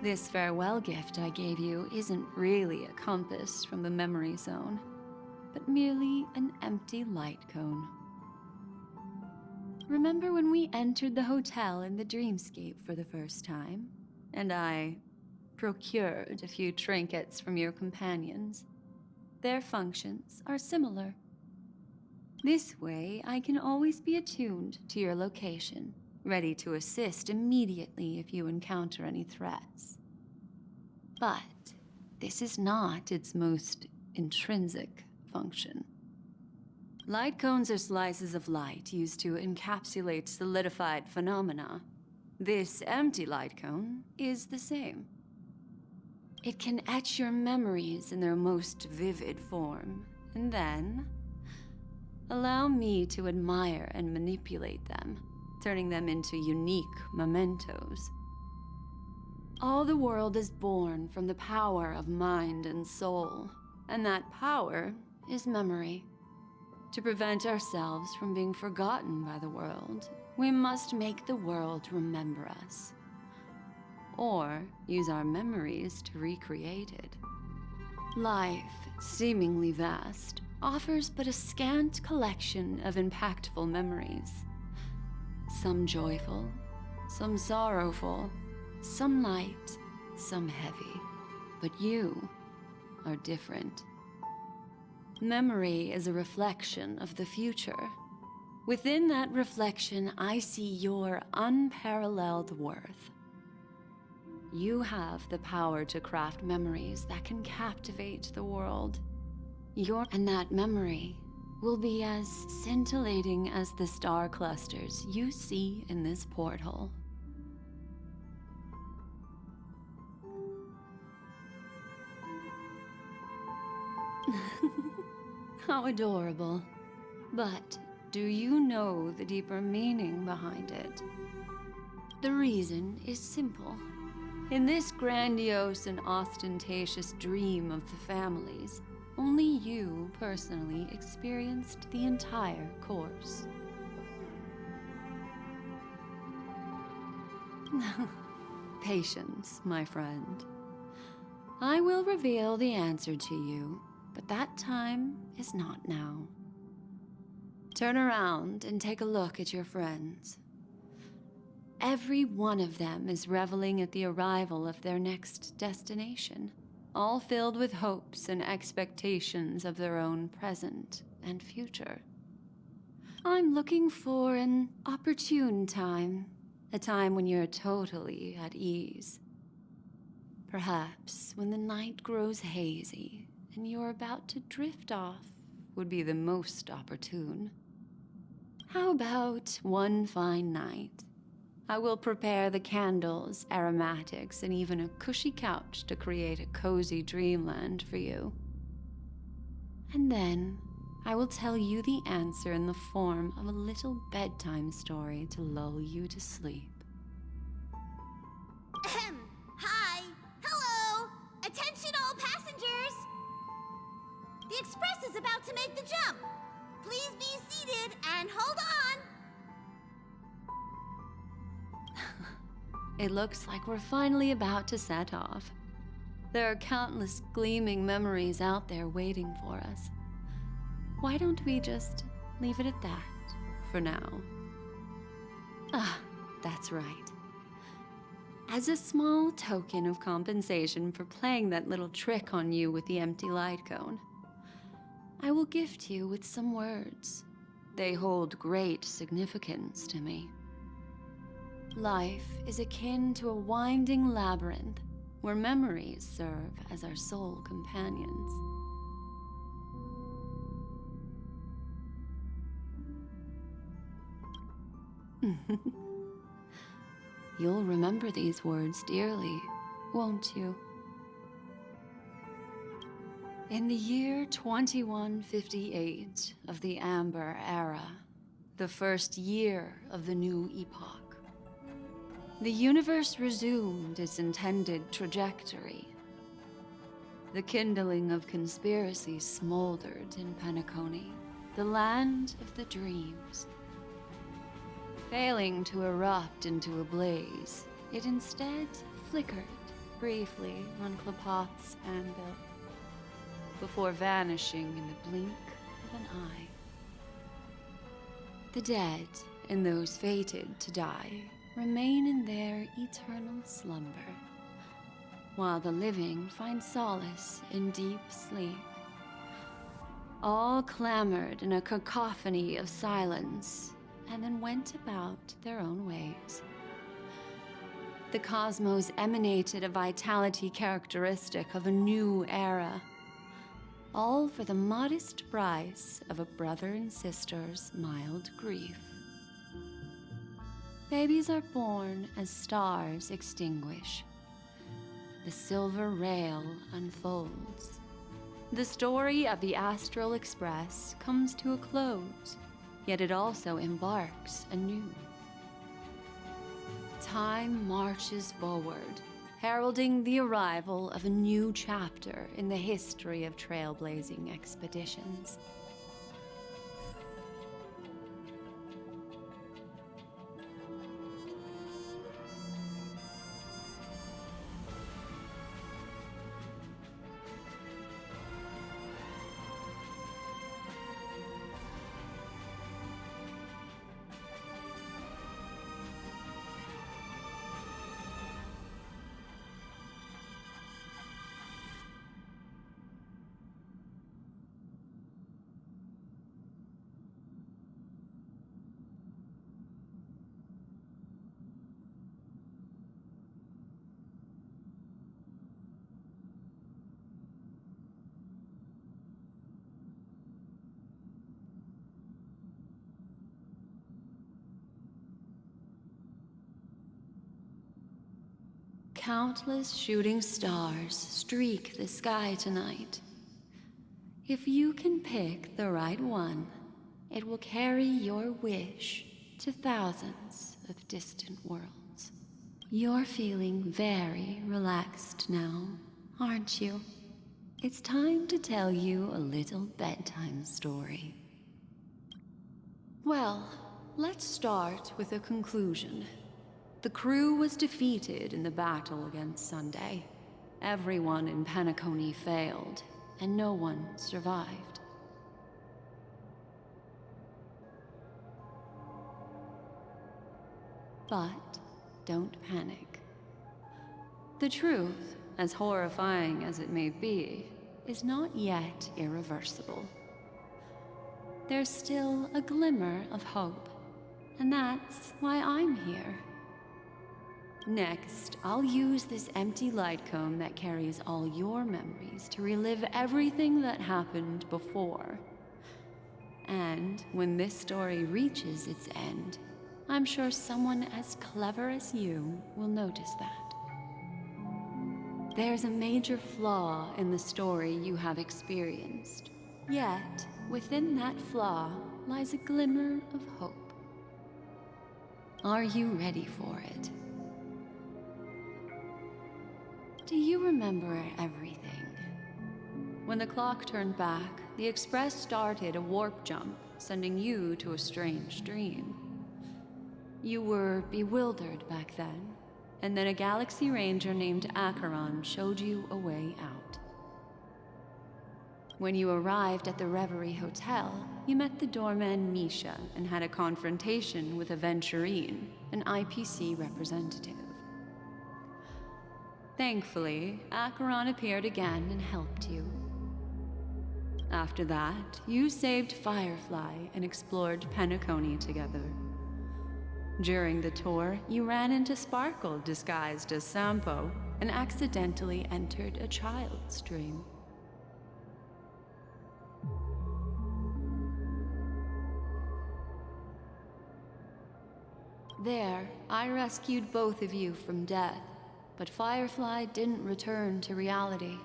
This farewell gift I gave you isn't really a compass from the memory zone, but merely an empty light cone. Remember when we entered the hotel in the dreamscape for the first time, and I procured a few trinkets from your companions? Their functions are similar. This way, I can always be attuned to your location, ready to assist immediately if you encounter any threats. But this is not its most intrinsic function. Light cones are slices of light used to encapsulate solidified phenomena. This empty light cone is the same. It can etch your memories in their most vivid form, and then allow me to admire and manipulate them, turning them into unique mementos. All the world is born from the power of mind and soul, and that power is memory. To prevent ourselves from being forgotten by the world, we must make the world remember us, or use our memories to recreate it. Life, seemingly vast, offers but a scant collection of impactful memories. Some joyful, some sorrowful, some light, some heavy. But you are different. Memory is a reflection of the future. Within that reflection, I see your unparalleled worth. You have the power to craft memories that can captivate the world. And that memory will be as scintillating as the star clusters you see in this porthole. How adorable. But do you know the deeper meaning behind it? The reason is simple. In this grandiose and ostentatious dream of the families, only you personally experienced the entire course. Patience, my friend. I will reveal the answer to you, but that time is not now. Turn around and take a look at your friends. Every one of them is reveling at the arrival of their next destination, all filled with hopes and expectations of their own present and future. I'm looking for an opportune time, a time when you're totally at ease. Perhaps when the night grows hazy and you're about to drift off would be the most opportune. How about one fine night? I will prepare the candles, aromatics, and even a cushy couch to create a cozy dreamland for you. And then I will tell you the answer in the form of a little bedtime story to lull you to sleep. Hi! Hello! Attention all passengers! The express is about to make the jump. Please be seated and hold on! It looks like we're finally about to set off. There are countless gleaming memories out there waiting for us. Why don't we just leave it at that for now? Ah, that's right. As a small token of compensation for playing that little trick on you with the empty light cone, I will gift you with some words. They hold great significance to me. Life is akin to a winding labyrinth where memories serve as our sole companions. You'll remember these words dearly, won't you? In the year 2158 of the Amber Era, the first year of the new epoch, the universe resumed its intended trajectory. The kindling of conspiracy smoldered in Peniconii, the land of the dreams. Failing to erupt into a blaze, it instead flickered briefly on Klapoth's anvil, before vanishing in the blink of an eye. The dead, and those fated to die, remain in their eternal slumber, while the living find solace in deep sleep. All clamored in a cacophony of silence, and then went about their own ways. The cosmos emanated a vitality characteristic of a new era, all for the modest price of a brother and sister's mild grief. Babies are born as stars extinguish. The silver rail unfolds. The story of the Astral Express comes to a close, yet it also embarks anew. Time marches forward, heralding the arrival of a new chapter in the history of trailblazing expeditions. Countless shooting stars streak the sky tonight. If you can pick the right one, it will carry your wish to thousands of distant worlds. You're feeling very relaxed now, aren't you? It's time to tell you a little bedtime story. Well, let's start with a conclusion. The crew was defeated in the battle against Sunday. Everyone in Peniconii failed, and no one survived. But don't panic. The truth, as horrifying as it may be, is not yet irreversible. There's still a glimmer of hope, and that's why I'm here. Next, I'll use this empty light cone that carries all your memories to relive everything that happened before. And when this story reaches its end, I'm sure someone as clever as you will notice that. There's a major flaw in the story you have experienced. Yet, within that flaw lies a glimmer of hope. Are you ready for it? Do you remember everything? When the clock turned back, the Express started a warp jump, sending you to a strange dream. You were bewildered back then, and then a Galaxy Ranger named Acheron showed you a way out. When you arrived at the Reverie Hotel, you met the doorman Misha and had a confrontation with Aventurine, an IPC representative. Thankfully, Acheron appeared again and helped you. After that, you saved Firefly and explored Peniconii together. During the tour, you ran into Sparkle disguised as Sampo and accidentally entered a child's dream. There, I rescued both of you from death, but Firefly didn't return to reality.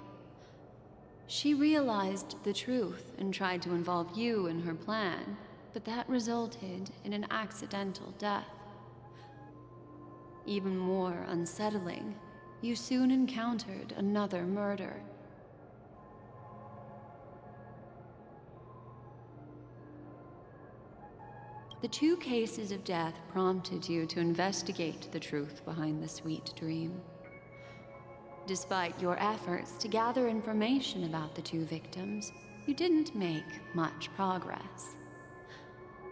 She realized the truth and tried to involve you in her plan, but that resulted in an accidental death. Even more unsettling, you soon encountered another murder. The 2 cases of death prompted you to investigate the truth behind the sweet dream. Despite your efforts to gather information about the 2 victims, you didn't make much progress.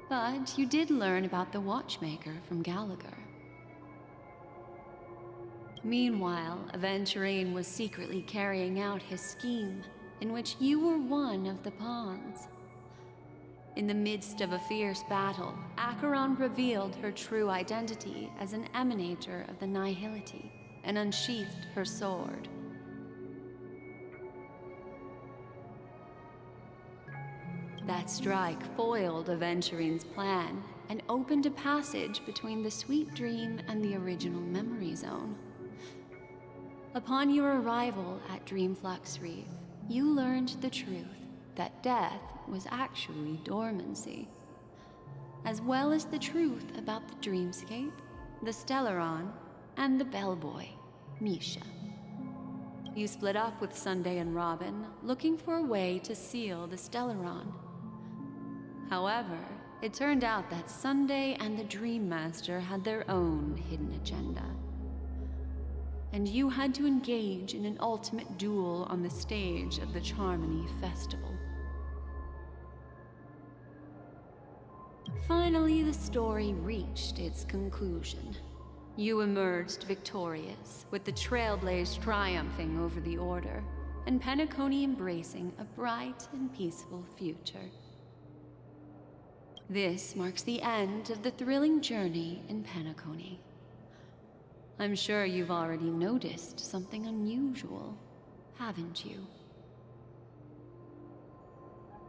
But you did learn about the watchmaker from Gallagher. Meanwhile, Aventurine was secretly carrying out his scheme, in which you were one of the pawns. In the midst of a fierce battle, Acheron revealed her true identity as an emanator of the Nihility and unsheathed her sword. That strike foiled Aventurine's plan and opened a passage between the sweet dream and the original memory zone. Upon your arrival at Dreamflux Reef, you learned the truth that death was actually dormancy, as well as the truth about the dreamscape, the Stellaron, and the bellboy, Misha. You split up with Sunday and Robin, looking for a way to seal the Stellaron. However, it turned out that Sunday and the Dream Master had their own hidden agenda. And you had to engage in an ultimate duel on the stage of the Charmony Festival. Finally, the story reached its conclusion. You emerged victorious, with the Trailblaze triumphing over the Order, and Peniconii embracing a bright and peaceful future. This marks the end of the thrilling journey in Peniconii. I'm sure you've already noticed something unusual, haven't you?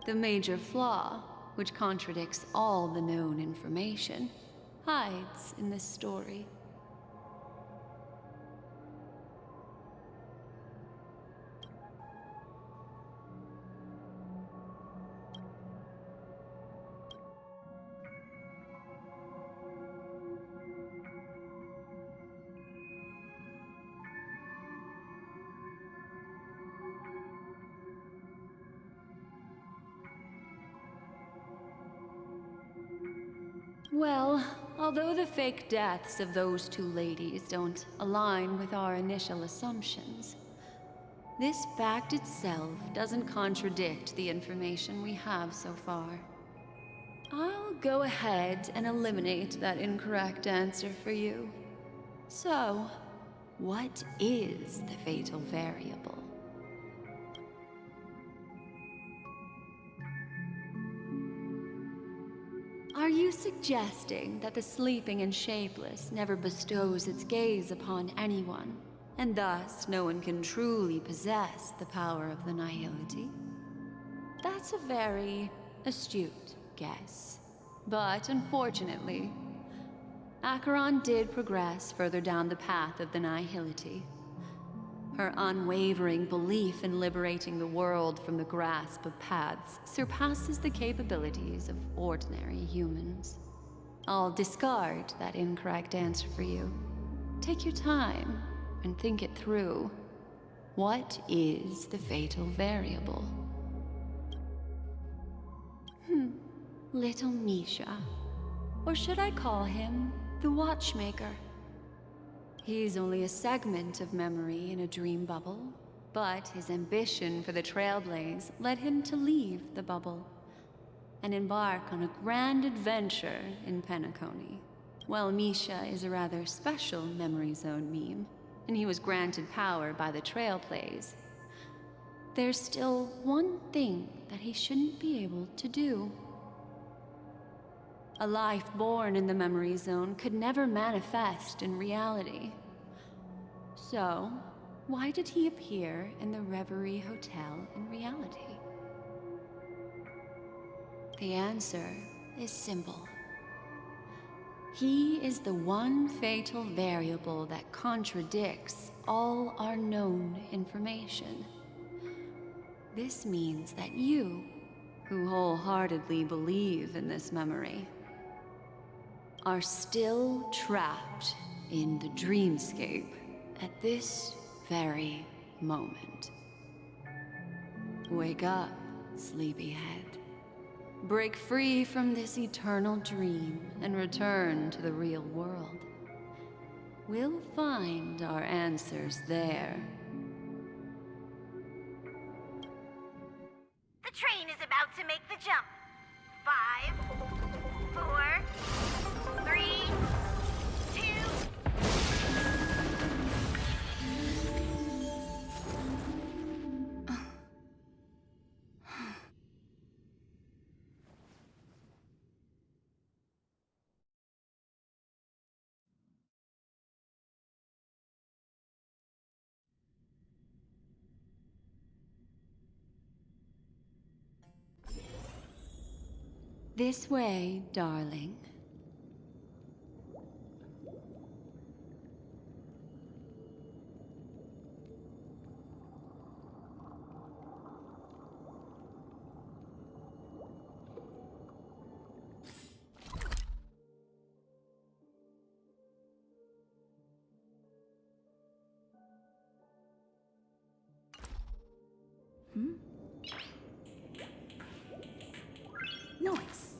The major flaw, which contradicts all the known information, hides in this story. Well, although the fake deaths of those 2 ladies don't align with our initial assumptions, this fact itself doesn't contradict the information we have so far. I'll go ahead and eliminate that incorrect answer for you. So, what is the fatal variable? Are you suggesting that the sleeping and shapeless never bestows its gaze upon anyone, and thus no one can truly possess the power of the Nihility? That's a very astute guess. But unfortunately, Acheron did progress further down the path of the Nihility. Her unwavering belief in liberating the world from the grasp of paths surpasses the capabilities of ordinary humans. I'll discard that incorrect answer for you. Take your time and think it through. What is the fatal variable? Little Misha. Or should I call him the Watchmaker? He's only a segment of memory in a dream bubble, but his ambition for the Trailblaze led him to leave the bubble and embark on a grand adventure in Peniconii. While Misha is a rather special memory zone meme, and he was granted power by the Trailblaze, there's still one thing that he shouldn't be able to do. A life born in the memory zone could never manifest in reality. So, why did he appear in the Reverie Hotel in reality? The answer is simple. He is the one fatal variable that contradicts all our known information. This means that you, who wholeheartedly believe in this memory, are still trapped in the dreamscape at this very moment. Wake up, sleepyhead. Break free from this eternal dream and return to the real world. We'll find our answers there. The train is about to make the jump. 5, 4, 3, 2. This way, darling. Nice.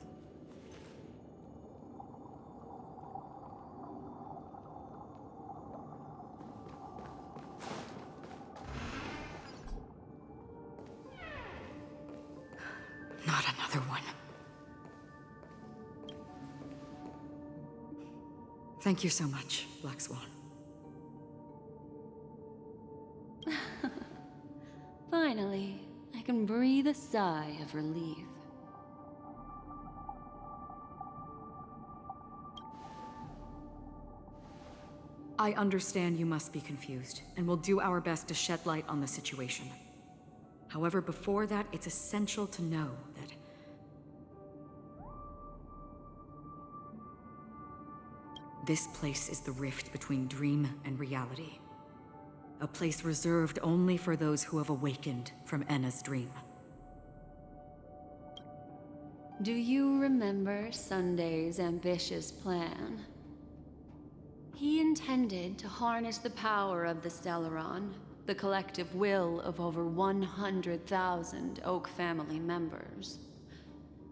Not another one. Thank you so much, Black Swan. Finally, I can breathe a sigh of relief. I understand you must be confused, and will do our best to shed light on the situation. However, before that, it's essential to know that this place is the rift between dream and reality. A place reserved only for those who have awakened from Enna's dream. Do you remember Sunday's ambitious plan? He intended to harness the power of the Stellaron, the collective will of over 100,000 Oak family members,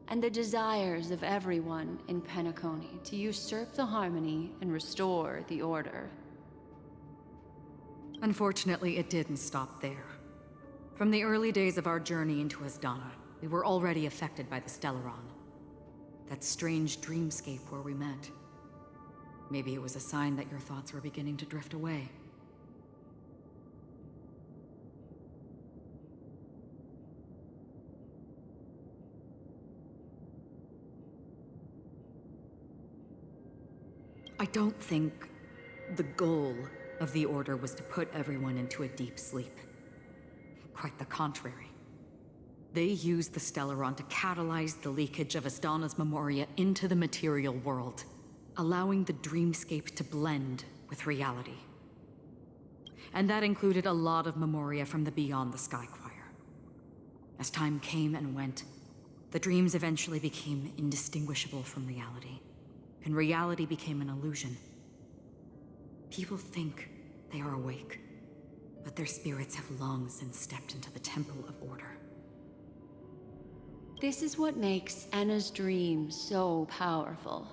and the desires of everyone in Peniconii to usurp the harmony and restore the order. Unfortunately, it didn't stop there. From the early days of our journey into Asdana, we were already affected by the Stellaron. That strange dreamscape where we met. Maybe it was a sign that your thoughts were beginning to drift away. I don't think the goal of the Order was to put everyone into a deep sleep. Quite the contrary. They used the Stellaron to catalyze the leakage of Asdana's memoria into the material world, allowing the dreamscape to blend with reality. And that included a lot of memoria from the Beyond the Sky Choir. As time came and went, the dreams eventually became indistinguishable from reality, and reality became an illusion. People think they are awake, but their spirits have long since stepped into the Temple of Order. This is what makes Enna's dream so powerful.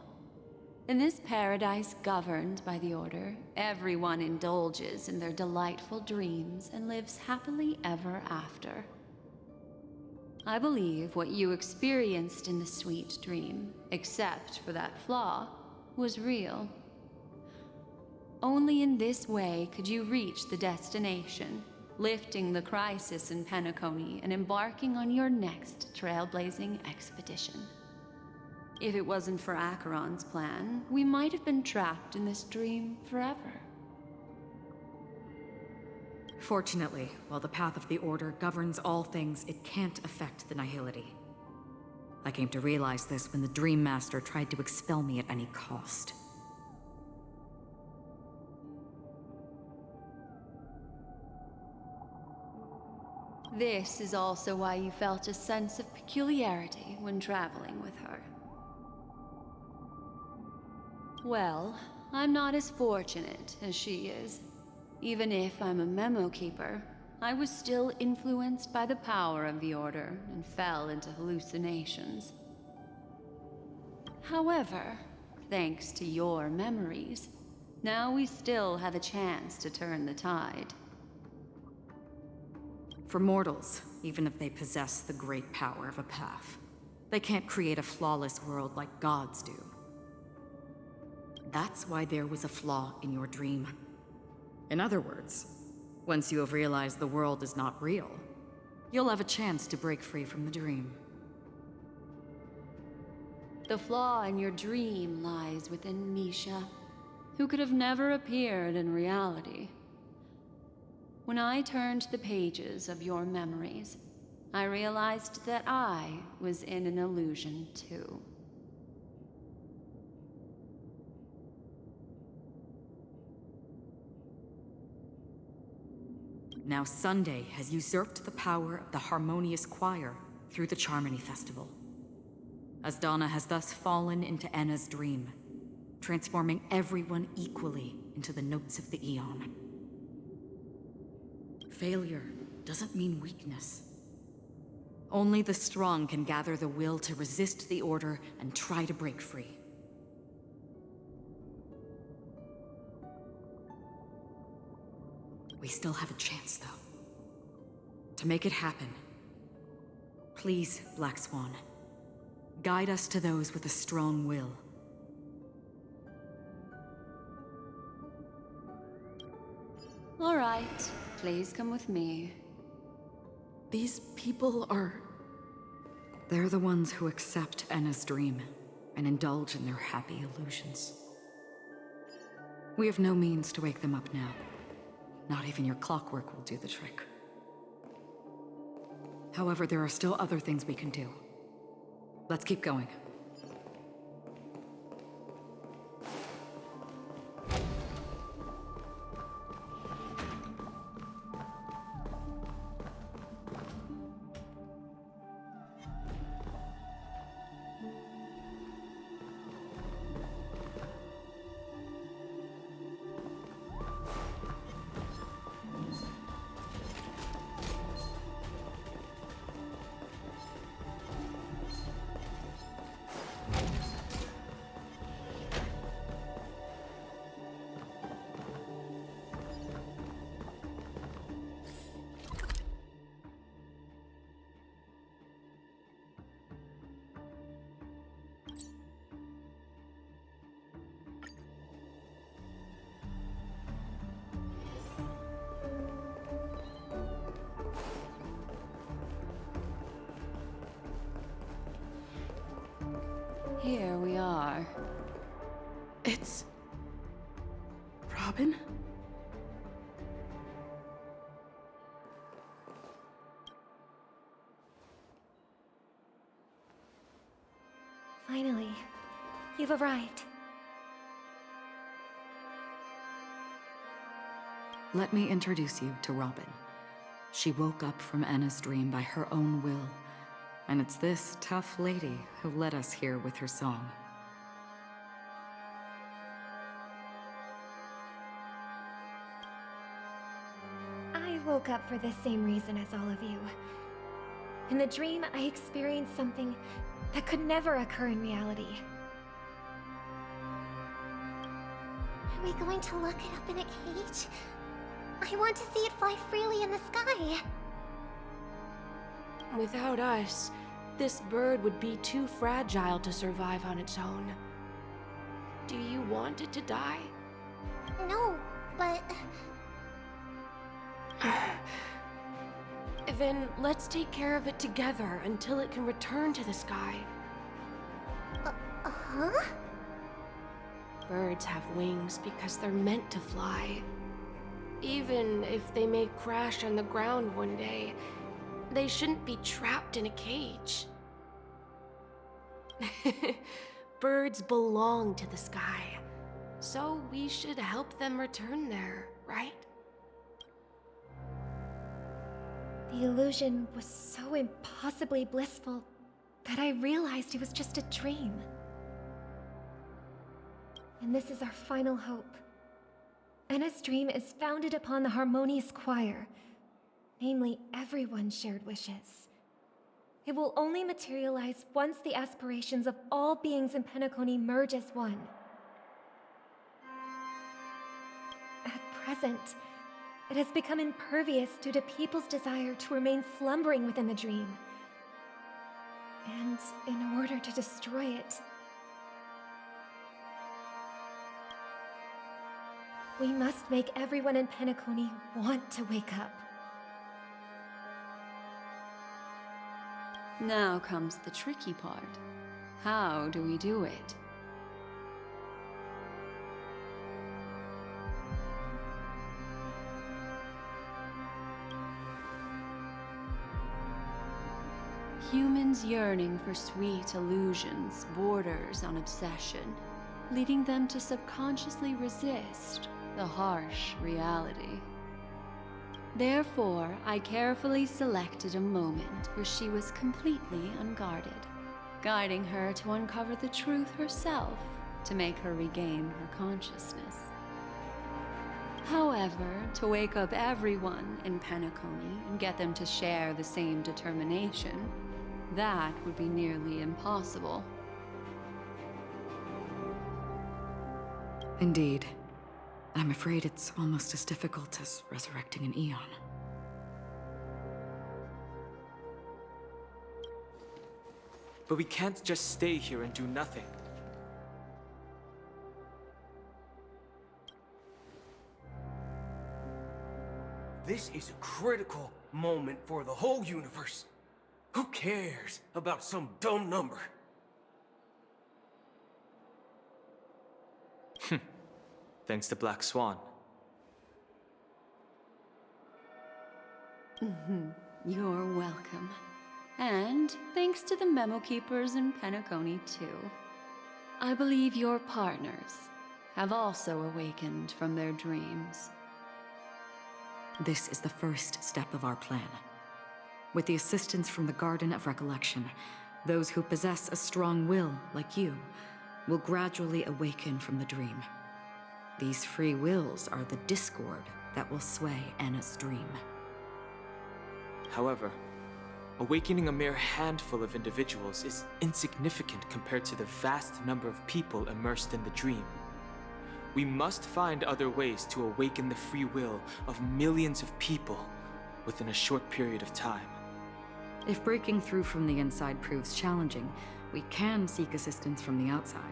In this paradise governed by the Order, everyone indulges in their delightful dreams and lives happily ever after. I believe what you experienced in the sweet dream, except for that flaw, was real. Only in this way could you reach the destination, lifting the crisis in Peniconii and embarking on your next trailblazing expedition. If it wasn't for Acheron's plan, we might have been trapped in this dream forever. Fortunately, while the path of the Order governs all things, it can't affect the Nihility. I came to realize this when the Dream Master tried to expel me at any cost. This is also why you felt a sense of peculiarity when traveling with her. Well, I'm not as fortunate as she is. Even if I'm a memo keeper, I was still influenced by the power of the Order and fell into hallucinations. However, thanks to your memories, now we still have a chance to turn the tide. For mortals, even if they possess the great power of a path, they can't create a flawless world like gods do. That's why there was a flaw in your dream. In other words, once you have realized the world is not real, you'll have a chance to break free from the dream. The flaw in your dream lies within Misha, who could have never appeared in reality. When I turned the pages of your memories, I realized that I was in an illusion too. Now Sunday has usurped the power of the Harmonious Choir through the Charmony Festival. Asdana has thus fallen into Enna's dream, transforming everyone equally into the notes of the Aeon. Failure doesn't mean weakness. Only the strong can gather the will to resist the Order and try to break free. We still have a chance, though. To make it happen, please, Black Swan, guide us to those with a strong will. All right, please come with me. These people are... They're the ones who accept Enna's dream and indulge in their happy illusions. We have no means to wake them up now. Not even your clockwork will do the trick. However, there are still other things we can do. Let's keep going. Here we are. It's... Robin? Finally, you've arrived. Let me introduce you to Robin. She woke up from Enna's dream by her own will, and it's this tough lady who led us here with her song. I woke up for the same reason as all of you. In the dream, I experienced something that could never occur in reality. Are we going to lock it up in a cage? I want to see it fly freely in the sky. Without us, this bird would be too fragile to survive on its own. Do you want it to die? No, but... Then let's take care of it together until it can return to the sky. Huh? Birds have wings because they're meant to fly. Even if they may crash on the ground one day, they shouldn't be trapped in a cage. Birds belong to the sky, so we should help them return there, right? The illusion was so impossibly blissful that I realized it was just a dream. And this is our final hope. Enna's dream is founded upon the harmonious choir, namely everyone's shared wishes. It will only materialize once the aspirations of all beings in Peniconii merge as one. At present, it has become impervious due to people's desire to remain slumbering within the dream. And in order to destroy it, we must make everyone in Peniconii want to wake up. Now comes the tricky part. How do we do it? Humans yearning for sweet illusions borders on obsession, leading them to subconsciously resist the harsh reality. Therefore, I carefully selected a moment where she was completely unguarded, guiding her to uncover the truth herself to make her regain her consciousness. However, to wake up everyone in Peniconii and get them to share the same determination, that would be nearly impossible. Indeed. I'm afraid it's almost as difficult as resurrecting an Eon. But we can't just stay here and do nothing. This is a critical moment for the whole universe. Who cares about some dumb number? Thanks to Black Swan. You're welcome. And thanks to the Memo Keepers in Peniconii, too. I believe your partners have also awakened from their dreams. This is the first step of our plan. With the assistance from the Garden of Recollection, those who possess a strong will, like you, will gradually awaken from the dream. These free wills are the discord that will sway Anna's dream. However, awakening a mere handful of individuals is insignificant compared to the vast number of people immersed in the dream. We must find other ways to awaken the free will of millions of people within a short period of time. If breaking through from the inside proves challenging, we can seek assistance from the outside.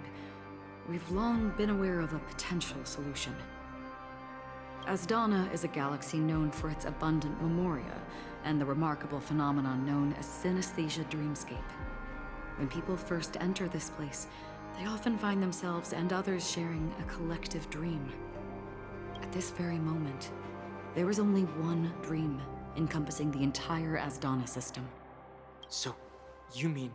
We've long been aware of a potential solution. Asdana is a galaxy known for its abundant memoria and the remarkable phenomenon known as synesthesia dreamscape. When people first enter this place, they often find themselves and others sharing a collective dream. At this very moment, there is only one dream encompassing the entire Asdana system. So, you mean,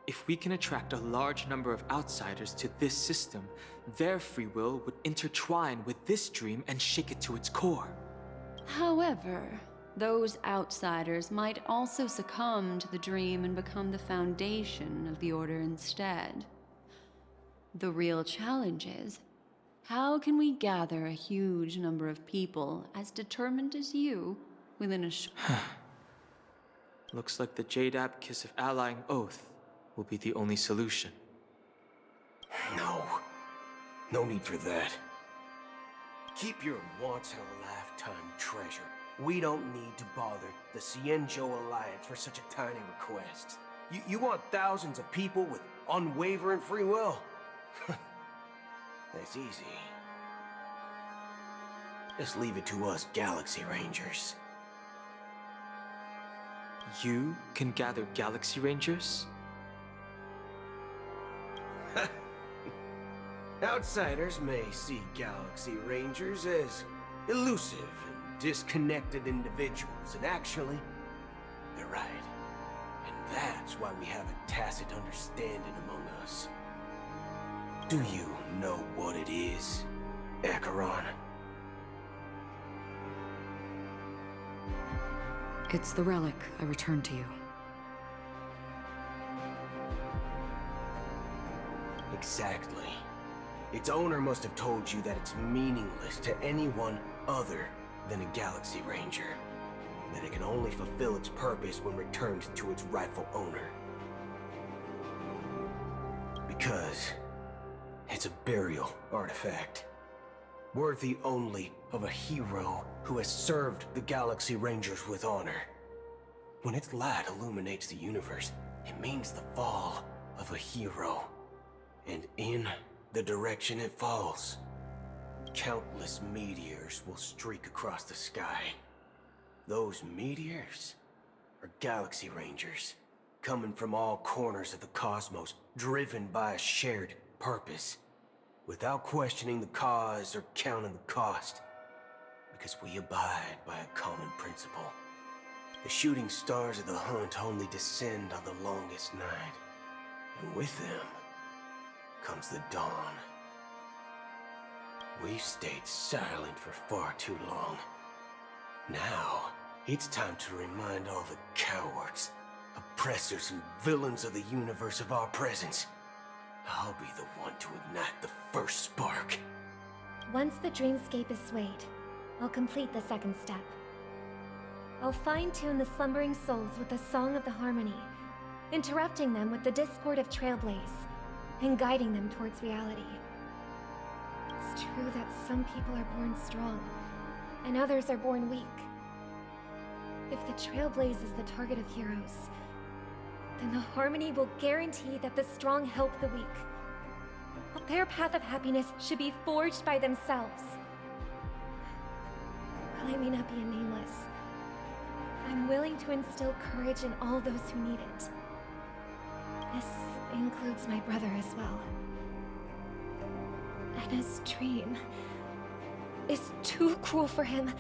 if we can attract a large number of outsiders to this system, their free will would intertwine with this dream and shake it to its core? However, those outsiders might also succumb to the dream and become the foundation of the Order instead. The real challenge is, how can we gather a huge number of people as determined as you within a Looks like the Jade Abacus of Allying Oath will be the only solution. No need for that. Keep your once-in-a-lifetime treasure. We don't need to bother the Cienjo Alliance for such a tiny request. You want thousands of people with unwavering free will? That's easy. Just leave it to us Galaxy Rangers. You can gather Galaxy Rangers? Outsiders may see Galaxy Rangers as elusive and disconnected individuals, and actually, they're right. And that's why we have a tacit understanding among us. Do you know what it is, Acheron? It's the relic I returned to you. Exactly. Its owner must have told you that it's meaningless to anyone other than a Galaxy Ranger. That it can only fulfill its purpose when returned to its rightful owner. Because it's a burial artifact. Worthy only of a hero who has served the Galaxy Rangers with honor. When its light illuminates the universe, it means the fall of a hero. And in the direction it falls, countless meteors will streak across the sky. Those meteors are Galaxy Rangers, coming from all corners of the cosmos, driven by a shared purpose, without questioning the cause or counting the cost, because we abide by a common principle. The shooting stars of the hunt only descend on the longest night, and with them comes the dawn. We've stayed silent for far too long. Now, it's time to remind all the cowards, oppressors, and villains of the universe of our presence. I'll be the one to ignite the first spark. Once the dreamscape is swayed, I'll complete the second step. I'll fine-tune the slumbering souls with the Song of the Harmony, interrupting them with the discord of Trailblaze, and guiding them towards reality. It's true that some people are born strong, and others are born weak. If the Trailblaze is the target of heroes, then the Harmony will guarantee that the strong help the weak. Their path of happiness should be forged by themselves. While I may not be a nameless, I'm willing to instill courage in all those who need it. This includes my brother as well. And his dream is too cruel for him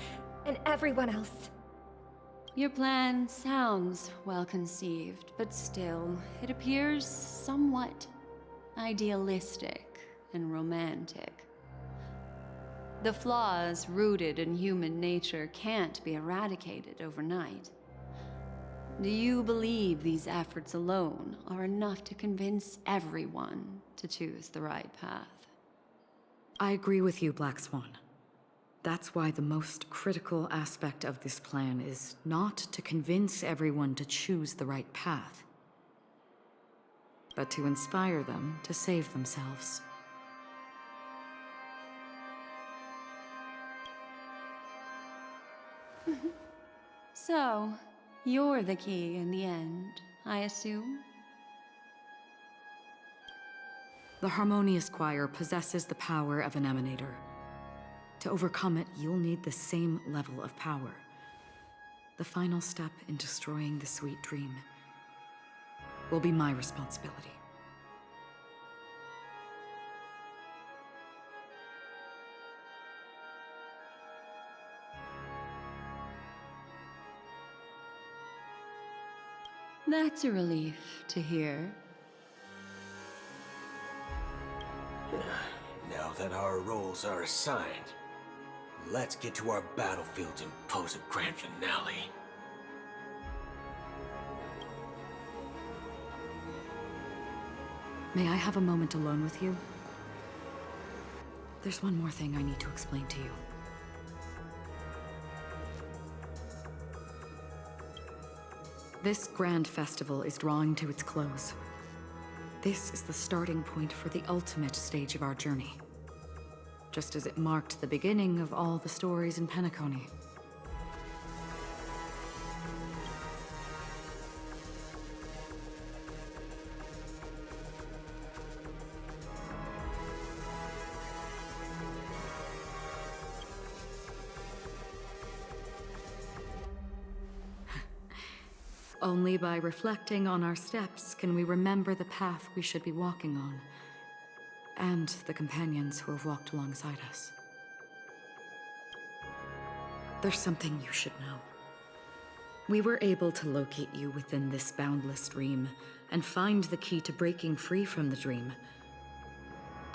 and everyone else. Your plan sounds well conceived, but still, it appears somewhat idealistic and romantic. The flaws rooted in human nature can't be eradicated overnight. Do you believe these efforts alone are enough to convince everyone to choose the right path? I agree with you, Black Swan. That's why the most critical aspect of this plan is not to convince everyone to choose the right path, but to inspire them to save themselves. So, you're the key in the end, I assume? The Harmonious Choir possesses the power of an emanator. To overcome it, you'll need the same level of power. The final step in destroying the sweet dream will be my responsibility. That's a relief to hear. Now that our roles are assigned, let's get to our battlefield and pose a grand finale. May I have a moment alone with you? There's one more thing I need to explain to you. This grand festival is drawing to its close. This is the starting point for the ultimate stage of our journey. Just as it marked the beginning of all the stories in Penaconii. Only by reflecting on our steps can we remember the path we should be walking on, and the companions who have walked alongside us. There's something you should know. We were able to locate you within this boundless dream, and find the key to breaking free from the dream,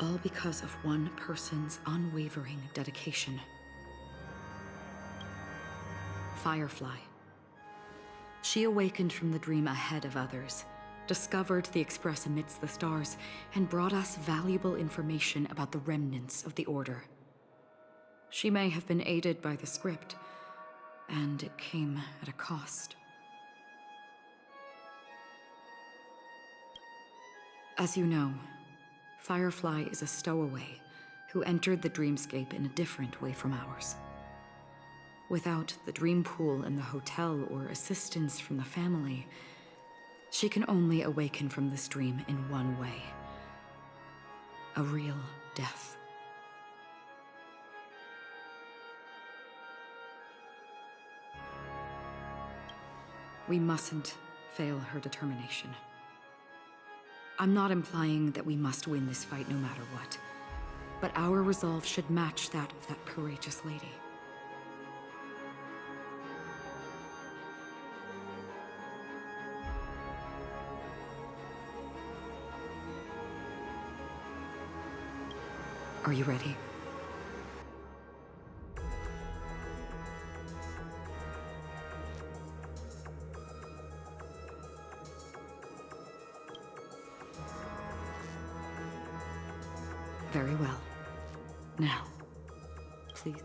all because of one person's unwavering dedication. Firefly. She awakened from the dream ahead of others, discovered the Express amidst the stars, and brought us valuable information about the remnants of the Order. She may have been aided by the script, and it came at a cost. As you know, Firefly is a stowaway who entered the dreamscape in a different way from ours. Without the dream pool in the hotel or assistance from the family, she can only awaken from this dream in one way: a real death. We mustn't fail her determination. I'm not implying that we must win this fight no matter what, but our resolve should match that of that courageous lady. Are you ready? Very well. Now, please.